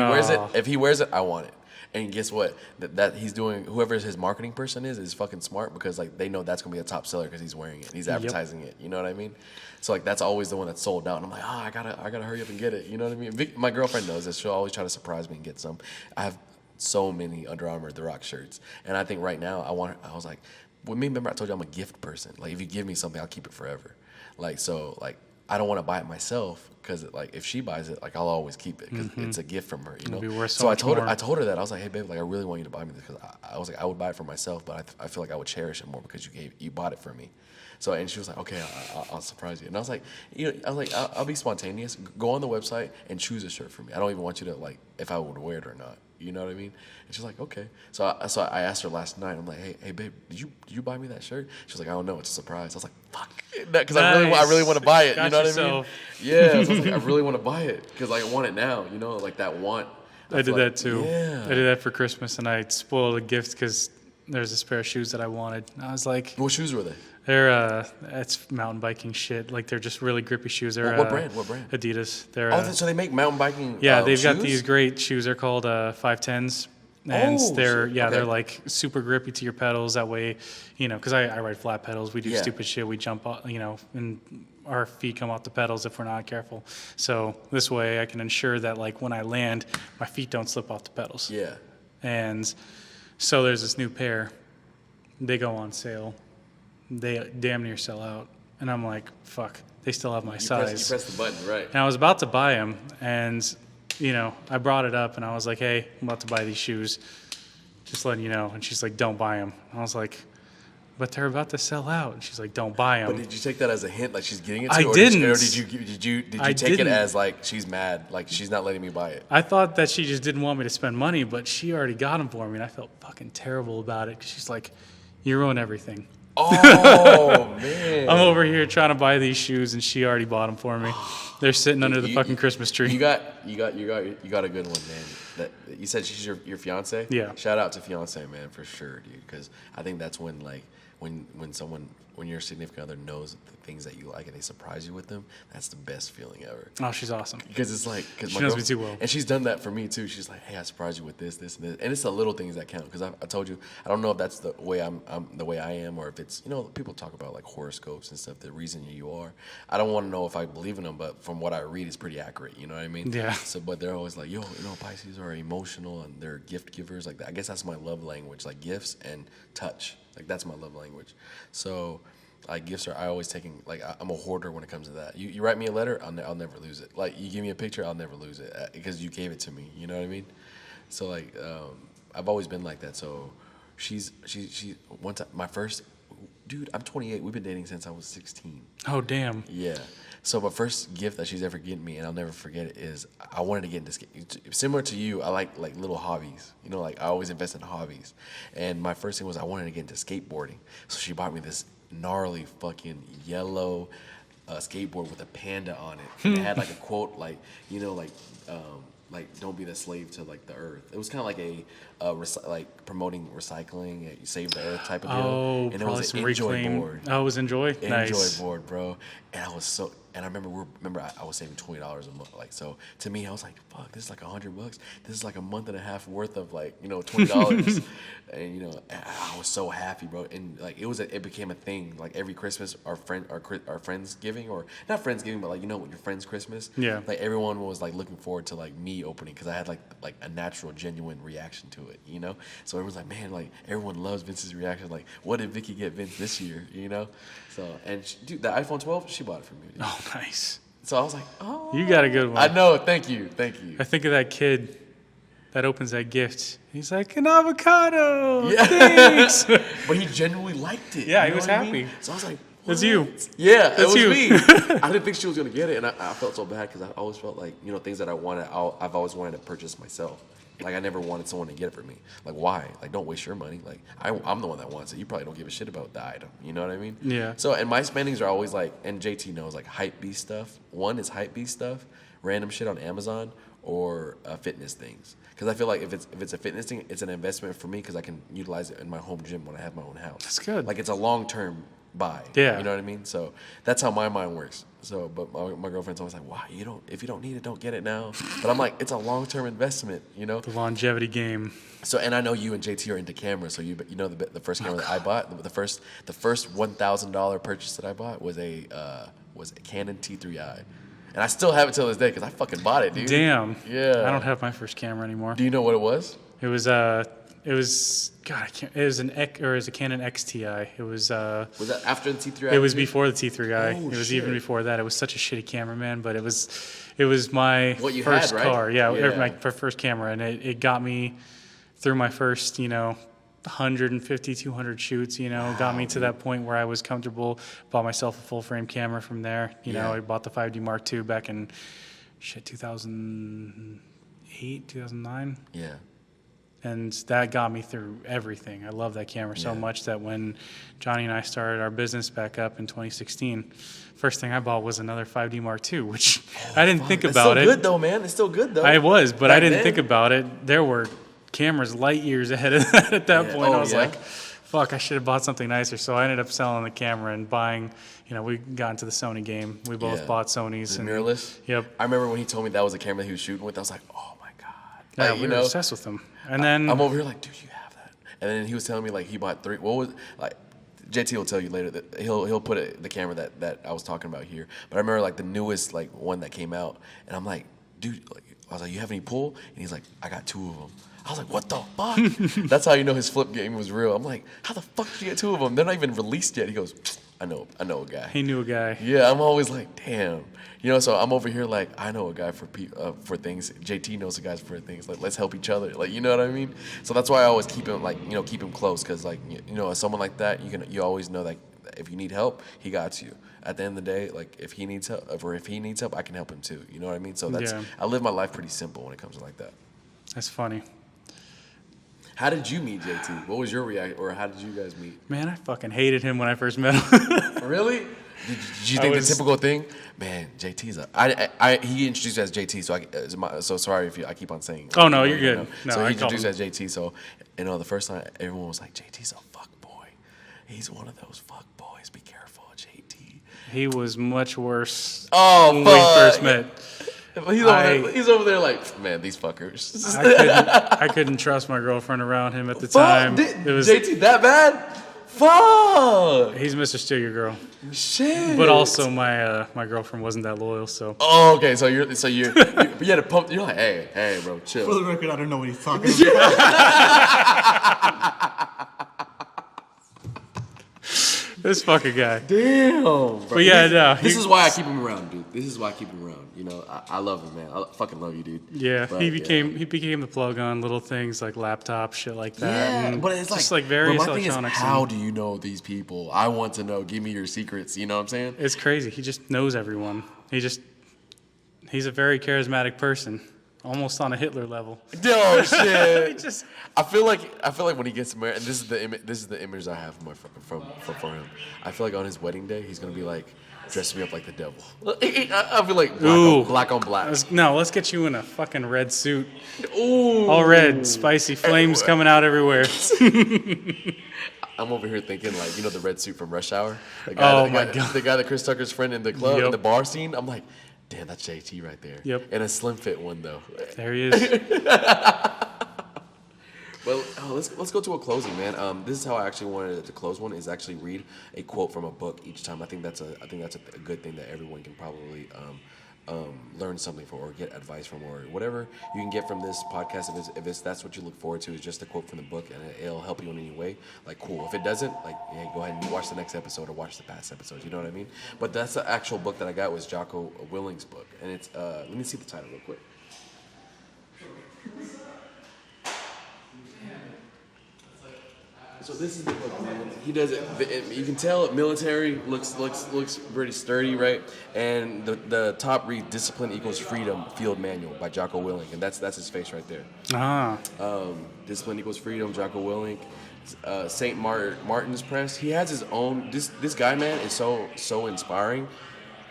he wears it, I want it. And guess what? That he's doing. Whoever his marketing person is fucking smart because like they know that's gonna be a top seller because he's wearing it. He's advertising it. You know what I mean? So like that's always the one that's sold out. And I'm like, I gotta hurry up and get it. You know what I mean? My girlfriend knows this. She'll always try to surprise me and get some. I have so many Under Armour The Rock shirts, and I think right now I was like, remember I told you I'm a gift person. Like if you give me something, I'll keep it forever. Like so like. I don't want to buy it myself because like if she buys it, like I'll always keep it because it's a gift from her, you know. It'll be worth so I told more. her that I was like, hey babe, like I really want you to buy me this because I was like I would buy it for myself, but I feel like I would cherish it more because you bought it for me. So and she was like, okay, I'll surprise you. And I was like, I'll be spontaneous. Go on the website and choose a shirt for me. I don't even want you to like if I would wear it or not. You know what I mean? And she's like, okay. So I asked her last night. I'm like, hey babe, did you buy me that shirt? She's like, I don't know. It's a surprise. I was like, fuck, because I really want to buy it. You know what I mean? Yeah. So I was like, I really want to buy it because I want it now. You know, like that want. I did that too. Yeah. I did that for Christmas, and I spoiled a gift because there's this pair of shoes that I wanted. I was like, what shoes were they? They're it's mountain biking shit. Like they're just really grippy shoes. They're what brand? Adidas. They're so they make mountain biking. yeah, they've got shoes? these great shoes. They're called 510s. And they're like super grippy to your pedals. That way, you know, because I ride flat pedals. We do stupid shit. We jump, you know, and our feet come off the pedals if we're not careful. So this way I can ensure that like when I land, my feet don't slip off the pedals. Yeah. And so there's this new pair. They go on sale. They damn near sell out. And I'm like, fuck, they still have my size. You press the button, right. And I was about to buy them, and, you know, I brought it up, and I was like, hey, I'm about to buy these shoes. Just letting you know. And she's like, don't buy them. And I was like, but they're about to sell out. And she's like, don't buy them. But did you take that as a hint, like she's getting it to I you? didn't. Or did you take it as like she's mad, like she's not letting me buy it? I thought that she just didn't want me to spend money, but she already got them for me, and I felt fucking terrible about it because she's like, you ruin everything. Oh man! I'm over here trying to buy these shoes, and she already bought them for me. They're sitting under the fucking Christmas tree. You got a good one, man. That you said she's your fiance. Yeah. Shout out to fiance, man, for sure, dude. Because I think that's when like when your significant other knows the things that you like and they surprise you with them. That's the best feeling ever. Oh, she's awesome. Because it's like she knows me too well, and she's done that for me too. She's like, hey, I surprised you with this, and this, and it's the little things that count. Because I told you, I don't know if that's the way I'm the way I am, or if it's people talk about like horoscopes and stuff. The reason you are, I don't want to know if I believe in them, but from what I read, it's pretty accurate. You know what I mean? Yeah. So, but they're always like, Pisces are emotional and they're gift givers. Like I guess that's my love language, like gifts and touch. Like that's my love language. So. Like gifts I always taking, like I'm a hoarder when it comes to that. You write me a letter, I'll never lose it. Like you give me a picture, I'll never lose it because you gave it to me. You know what I mean? So like I've always been like that. So she one time my first dude. I'm 28. We've been dating since I was 16. Oh damn. Yeah. So my first gift that she's ever given me, and I'll never forget it, is I wanted to get into similar to you. I like little hobbies. You know, like I always invest in hobbies. And my first thing was I wanted to get into skateboarding. So she bought me this gnarly fucking yellow skateboard with a panda on it. And it had like a quote like don't be the slave to like the earth. It was kind of like like promoting recycling, save the earth type of deal. Oh, and it was an Enjoy board. Oh, it was Enjoy? Nice. Enjoy board, bro. And I was so, and I remember I was saving $20 a month. Like, so to me, I was like, fuck, this is like $100. This is like a month and a half worth of like, $20. And I was so happy, bro. And like, it became a thing. Like every Christmas, our friends giving, or not friends giving, but like, with your friends Christmas. Yeah. Like everyone was like looking forward to like me opening, because I had like a natural, genuine reaction to it, So everyone's like, man, like everyone loves Vince's reaction. Like, what did Vicky get Vince this year, So, and dude, the iPhone 12, she bought it for me. Dude. Oh, nice. So I was like, oh. You got a good one. I know. Thank you. I think of that kid that opens that gift. He's like, an avocado. Yeah. Thanks. But he genuinely liked it. Yeah, he was happy. So I was like, what? It's you. Yeah, That's it was you. me. I didn't think she was going to get it. And I felt so bad because I always felt like, things that I wanted, I've always wanted to purchase myself. Like, I never wanted someone to get it for me. Like, why? Like, don't waste your money. Like, I'm the one that wants it. You probably don't give a shit about the item. You know what I mean? Yeah. So, and my spendings are always like, and JT knows, like, hype beast stuff. One is hype beast stuff, random shit on Amazon, or fitness things. Because I feel like if it's a fitness thing, it's an investment for me because I can utilize it in my home gym when I have my own house. That's good. Like it's a long-term buy. Yeah. You know what I mean? So that's how my mind works. So, but my girlfriend's always like, "Why if you don't need it, don't get it now." But I'm like, it's a long-term investment. You know. The longevity game. So, and I know you and JT are into cameras. So you know the first camera that I bought, the first $1,000 purchase that I bought was a Canon T3i. And I still have it till this day because I fucking bought it, dude. Damn. Yeah. I don't have my first camera anymore. Do you know what it was? It was God, I can't. It was a Canon XTI. It was. Was that after the T3i? It was before the T3i. Oh, it was shit. even before that. It was such a shitty camera, man. But it was my What you first had, right? car. Yeah, Yeah. my first camera, and it got me through my first 150, 200 shoots. Got me to that point where I was comfortable. Bought myself a full frame camera from there. Yeah. I bought the 5D Mark II back in 2008, 2009. Yeah. And that got me through everything. I love that camera so Yeah. much that when Johnny and I started our business back up in 2016, first thing I bought was another 5D Mark II, which I didn't think about It's it. still good though, man. It's still good though. I was, but I Back didn't then? think about it. There were cameras light years ahead of that at that Yeah. point. Oh, I was yeah? like, fuck, I should have bought something nicer. So I ended up selling the camera and buying, we got into the Sony game. We both Yeah. bought Sonys. The and mirrorless. Yep. I remember when he told me that was a camera that he was shooting with. I was like, oh my god. Yeah, Like, we were obsessed with them. And then I'm over here like, dude, you have that. And then he was telling me like he bought 3. What was like? JT will tell you later that he'll put the camera that I was talking about here. But I remember like the newest like one that came out, and I'm like, dude, I was like, you have any pull? And he's like, I got 2 of them. I was like, what the fuck? That's how you know his flip game was real. I'm like, how the fuck did you get 2 of them? They're not even released yet. He goes, I know a guy. he knew a guy. Yeah, I'm always like, damn. So I'm over here like, I know a guy for things. JT knows a guy for things. Like, let's help each other. Like, you know what I mean? So that's why I always keep him keep him close because like as someone like that, you always know that if you need help, he got you. At the end of the day, like if he needs help, I can help him too. You know what I mean? So Yeah. I live my life pretty simple when it comes to like that. That's funny. How did you meet JT? What was your reaction, or how did you guys meet? Man, I fucking hated him when I first met him. Really? Did you think the typical thing? Man, JT's he introduced you as JT, so sorry if I keep on saying. Oh, no, you're good. No, so I he called introduced you as JT. So the first time everyone was like, JT's a fuck boy. He's one of those fuck boys. Be careful, JT. He was much worse Oh, when fuck. we first met. He's over there like, man, these fuckers. I couldn't trust my girlfriend around him at the time. It It was JT that bad? Fuck. he's Mr. Steal Your Girl, Shit. but also my girlfriend wasn't that loyal. So Oh, okay. So you had to pump. You're like, hey, bro, For chill. the record, I don't know what he's talking about. this fucking guy. Damn, bro. But yeah, no, This is why I keep him around, dude. This is why I keep him around. I love him, man. I fucking love you, dude. Yeah, But, he became the plug on little things like laptops, shit like that. Yeah, and but it's just like various but my thing is, electronics. how and do you know these people? I want to know. Give me your secrets. You know what I'm saying? it's crazy. He just knows everyone. He's a very charismatic person, almost on a Hitler level. Oh shit! Just I feel like when he gets married, and this is the image I have for him. I feel like on his wedding day, he's gonna be like, dress me up like the devil. I feel like black on black. let's get you in a fucking red suit. Ooh. All red, spicy flames coming out everywhere. I'm over here thinking like, the red suit from Rush Hour. The guy that Chris Tucker's friend in the club, in the bar scene. I'm like, damn, that's JT right there. Yep. And a slim fit one though. There he is. Well, let's go to a closing, man. This is how I actually wanted to close one. Is actually read a quote from a book each time. I think that's a good thing that everyone can probably learn something from or get advice from or whatever you can get from this podcast. If that's what you look forward to is just a quote from the book and it'll help you in any way. Like cool. If it doesn't, like go ahead and watch the next episode or watch the past episodes. You know what I mean? But that's the actual book that I got was Jocko Willing's book, and it's let me see the title real quick. So this is the book, man. He does it. You can tell military looks pretty sturdy, right? And the top reads "Discipline equals freedom" field manual by Jocko Willink, and that's his face right there. Discipline equals freedom, Jocko Willink. St. Martin's Press. He has his own. This guy, man, is so inspiring.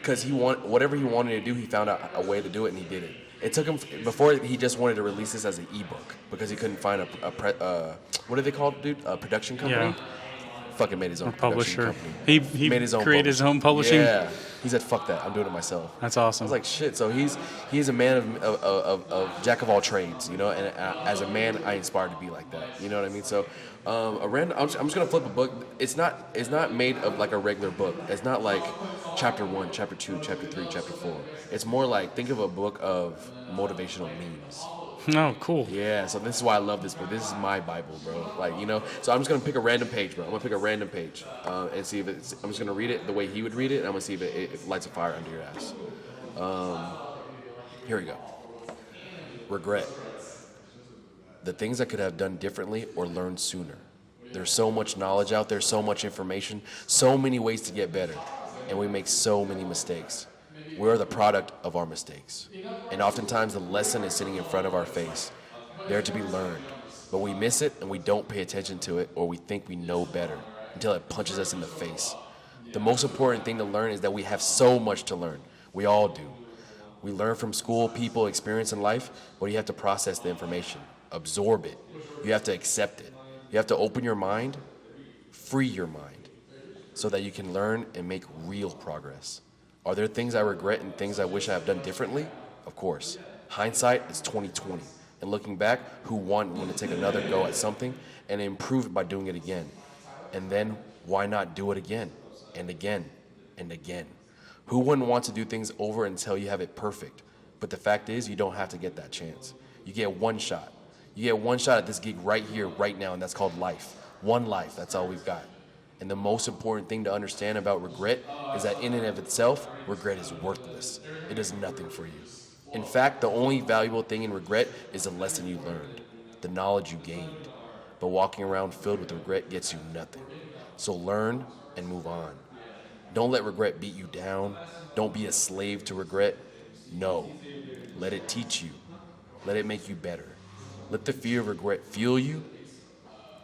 because whatever he wanted to do, he found out a way to do it, and he did it. It took him before he just wanted to release this as an ebook because he couldn't find what are they called, dude? A production company. Yeah. Fucking made his own Publisher. production company. He made his own created his own publishing. Yeah. He said, "Fuck that! I'm doing it myself." That's I awesome. was like, "Shit!" So he's a man of jack of all trades, you know. And as a man, I inspired to be like that. You know what I mean? So, I'm just gonna flip a book. It's not made of like a regular book. It's not like chapter 1, chapter 2, chapter 3, chapter 4. It's more like think of a book of motivational memes. Oh, cool. Yeah, so this is why I love this book. This is my Bible, bro. Like, you know, so I'm just gonna pick a random page, bro. I'm gonna pick a random page and see if it's. I'm just gonna read it the way he would read it, and I'm gonna see if it lights a fire under your ass. Here we go. Regret. The things I could have done differently or learned sooner. There's so much knowledge out there, so much information, so many ways to get better, and we make so many mistakes. We are the product of our mistakes. And oftentimes the lesson is sitting in front of our face, there to be learned. But we miss it and we don't pay attention to it, or we think we know better until it punches us in the face. The most important thing to learn is that we have so much to learn. We all do. We learn from school, people, experience in life, but you have to process the information, absorb it. You have to accept it. You have to open your mind, free your mind, so that you can learn and make real progress. Are there things I regret and things I wish I have done differently? Of course. Hindsight is 20/20. And looking back, who wouldn't to take another go at something and improve it by doing it again? And then why not do it again and again and again? Who wouldn't want to do things over until you have it perfect? But the fact is, you don't have to get that chance. You get one shot. You get one shot at this gig right here, right now, and that's called life. One life, that's all we've got. And the most important thing to understand about regret is that in and of itself, regret is worthless. It does nothing for you. In fact, the only valuable thing in regret is the lesson you learned, the knowledge you gained. But walking around filled with regret gets you nothing. So learn and move on. Don't let regret beat you down. Don't be a slave to regret. No. Let it teach you. Let it make you better. Let the fear of regret fuel you,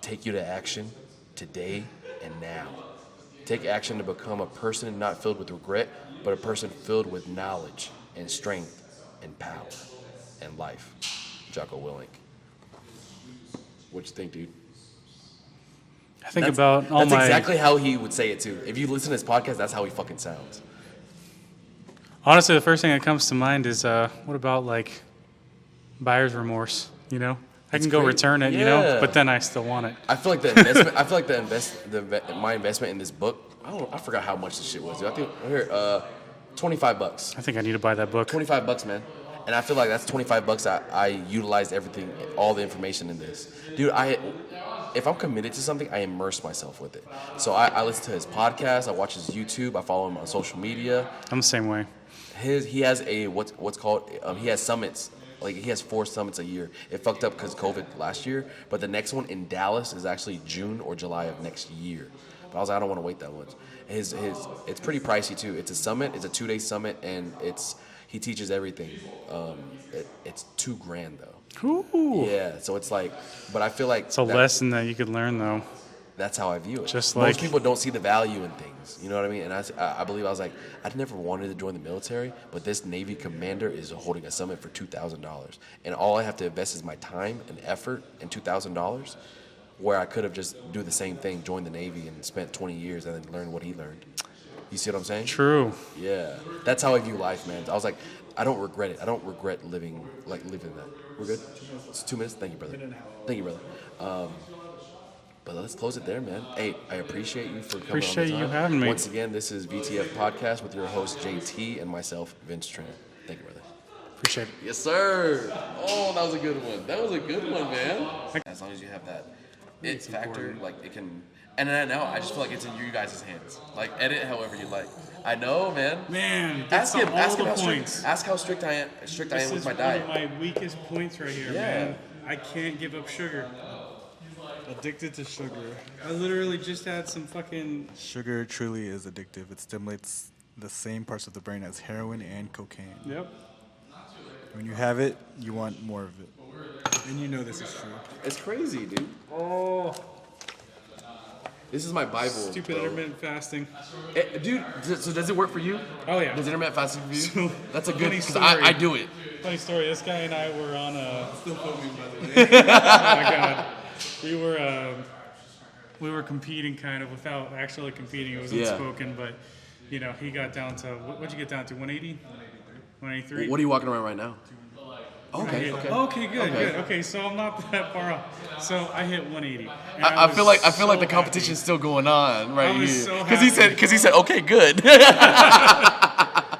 take you to action today and now. Take action to become a person not filled with regret, but a person filled with knowledge and strength and power and life. Jocko Willink. What you think, dude? I think about all that's my... exactly how he would say it, too. If you listen to his podcast, that's how he fucking sounds. Honestly, the first thing that comes to mind is, what about, like, buyer's remorse, you know? I can go great. return it, you know, but then I still want it. I feel like the investment. I feel like my investment in this book. I forgot how much this shit was. Dude. I think here, $25. I think I need to buy that book. $25, man. And I feel like that's $25. I utilized everything, all the information in this, dude. If I'm committed to something, I immerse myself with it. So I listen to his podcast. I watch his YouTube. I follow him on social media. I'm the same way. He has a what's called he has summits. Like, he has 4 summits a year. It fucked up because COVID last year, but the next one in Dallas is actually June or July of next year. But I was like, I don't want to wait that much. It's pretty pricey too. It's a summit. It's a 2-day summit, and he teaches everything. It's $2,000 though. Ooh. Yeah, so it's like, but I feel like It's a lesson that you could learn, though. That's how I view it. Just Most like- people don't see the value in things. You know what I mean? And I believe I was like, I'd never wanted to join the military, but this Navy commander is holding a summit for $2,000. And all I have to invest is my time and effort and $2,000, where I could have just do the same thing, joined the Navy and spent 20 years and then learned what he learned. You see what I'm saying? True. Yeah. That's how I view life, man. I was like, I don't regret it. I don't regret living that. We're good? It's 2 minutes? Thank you, brother. Thank you, brother. But let's close it there, man. Hey, I appreciate you for coming Appreciate on the you time. having me. Once again, this is VTF Podcast with your host, JT, and myself, Vince Trent. Thank you, brother. Appreciate it. Yes, sir. Oh, that was a good one. That was a good one, man. As long as you have that it factor, like, it can... And then now, I just feel like it's in you guys' hands. Like, edit however you like. I know, man. Man, Ask him how points. strict. Ask how strict I am. Strict I am with my diet. This is one of my weakest points right here, Yeah. man. I can't give up sugar. Addicted to sugar. I literally just had some fucking... Sugar truly is addictive. It stimulates the same parts of the brain as heroin and cocaine. Yep. When you have it, you want more of it. And you know this is true. It's crazy, dude. Oh. This is my Bible. Stupid bro. intermittent fasting. Dude, so does it work for you? Oh yeah. Does intermittent fasting for you? So, That's a good, funny because story. I do it. Funny story. This guy and I were on a. Still filming, by the way. Oh my god. We were competing kind of without actually competing. It was Yeah. unspoken, but you know, he got down to what'd you get down to? 180? 183? What are you walking around right now? Okay, Yeah. okay. Okay, good, Okay. good. Okay, so I'm not that far off. So I hit 180. And I was feel like so the competition's still going on right I was here. so he said okay, good. I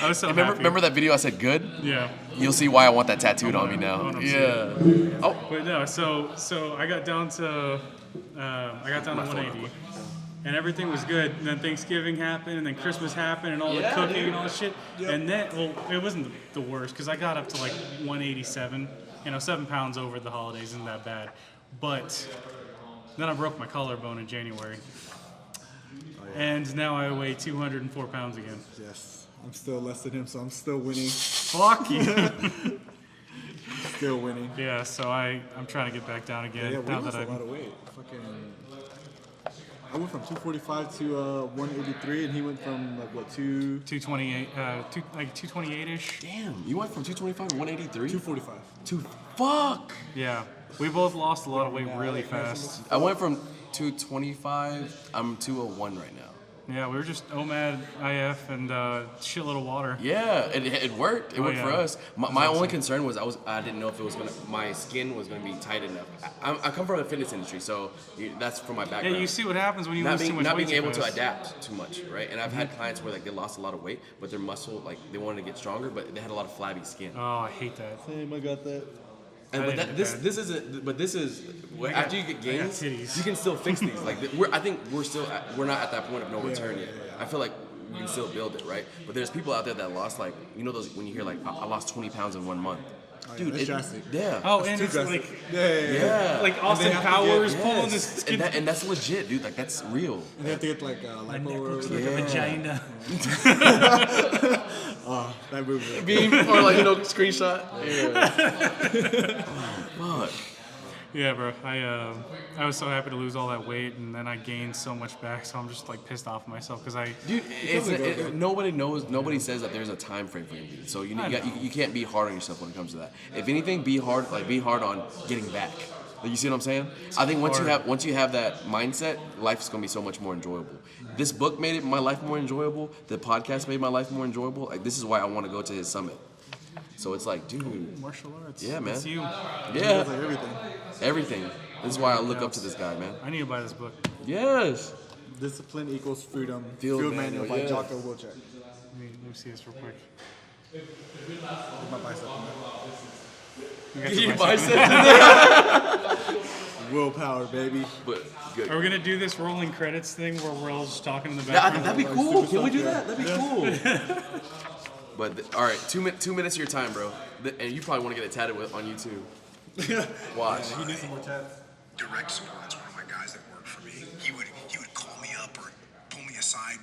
was so remember, happy. remember that video I said good? Yeah. You'll see why I want that tattooed on me now. 100%. Yeah. Oh, But no, so I got down to 180, and everything was good. And then Thanksgiving happened, and then Christmas happened, and all the Yeah, cooking dude. and all the shit. And then, well, it wasn't the worst because I got up to like 187. You know, 7 pounds over the holidays isn't that bad. But then I broke my collarbone in January, and now I weigh 204 pounds again. Yes. I'm still less than him, so I'm still winning. Fuck you. Still winning. Yeah, so I'm trying to get back down again. Yeah, we now lost that a lot of weight. I went from 245 to 183, and he went from like what 228, like 228-ish. damn. You went from 225 to 183? 245. Fuck. Yeah, we both lost a lot of weight really fast. I went from 225. I'm 201 right now. Yeah, we were just OMAD, IF, and shitload of water. Yeah, it worked. It worked for yeah. us. My only concern was I didn't know if it was my skin was gonna be tight enough. I come from the fitness industry, so that's from my Yeah, background. you see what happens when you lose too much not weight being too able to fast. adapt too much, right? And I've had clients where like they lost a lot of weight, but their muscle like they wanted to get stronger, but they had a lot of flabby skin. Oh, I hate that. Same, I got that. And I but didn't this get this isn't. But this is after you get I got gains, titties. you can still fix these. Like I think we're not at that point of no return yet. I feel like you can still build it, right? But there's people out there that lost like those when you hear like I lost 20 pounds in 1 month. Dude, that's drastic. Yeah. Oh, and Too it's drastic. like Yeah. like Austin have to Powers get- pulling Yes. this And that's legit, dude. Like that's real. And they have to get like lipo or looks whatever. like a vagina. Oh, that movie. Beam or like screenshot. Yeah. Fuck. Yeah, bro. I was so happy to lose all that weight, and then I gained so much back. So I'm just like pissed off at myself because Dude, nobody knows. Nobody says that there's a time frame for anything. So you can't be hard on yourself when it comes to that. If anything, be hard on getting back. Like, you see what I'm saying? I think once you have that mindset, life is gonna be so much more enjoyable. This book made my life more enjoyable. The podcast made my life more enjoyable. Like this is why I want to go to his summit. So it's like, dude, martial arts. Yeah, man. It's you. yeah, Like everything. everything. This is why I look up to this guy, man. I need to buy this book. Yes. Discipline equals freedom. Field Field manual, manual by yeah. Jocko Wilczek. Let me see this real quick. My bicep. We got Your your bicep. biceps. Willpower, baby. But good. Are we gonna do this rolling credits thing where we're all just talking in the Yeah, I background? think that'd be cool. Can we do that? That'd be cool. But all right, 2 minutes of your time, bro. And you probably want to get it tatted on you too. Watch. He needs some more tats. Direct Superman's one of my guys that worked for me. He would call me up or pull me aside.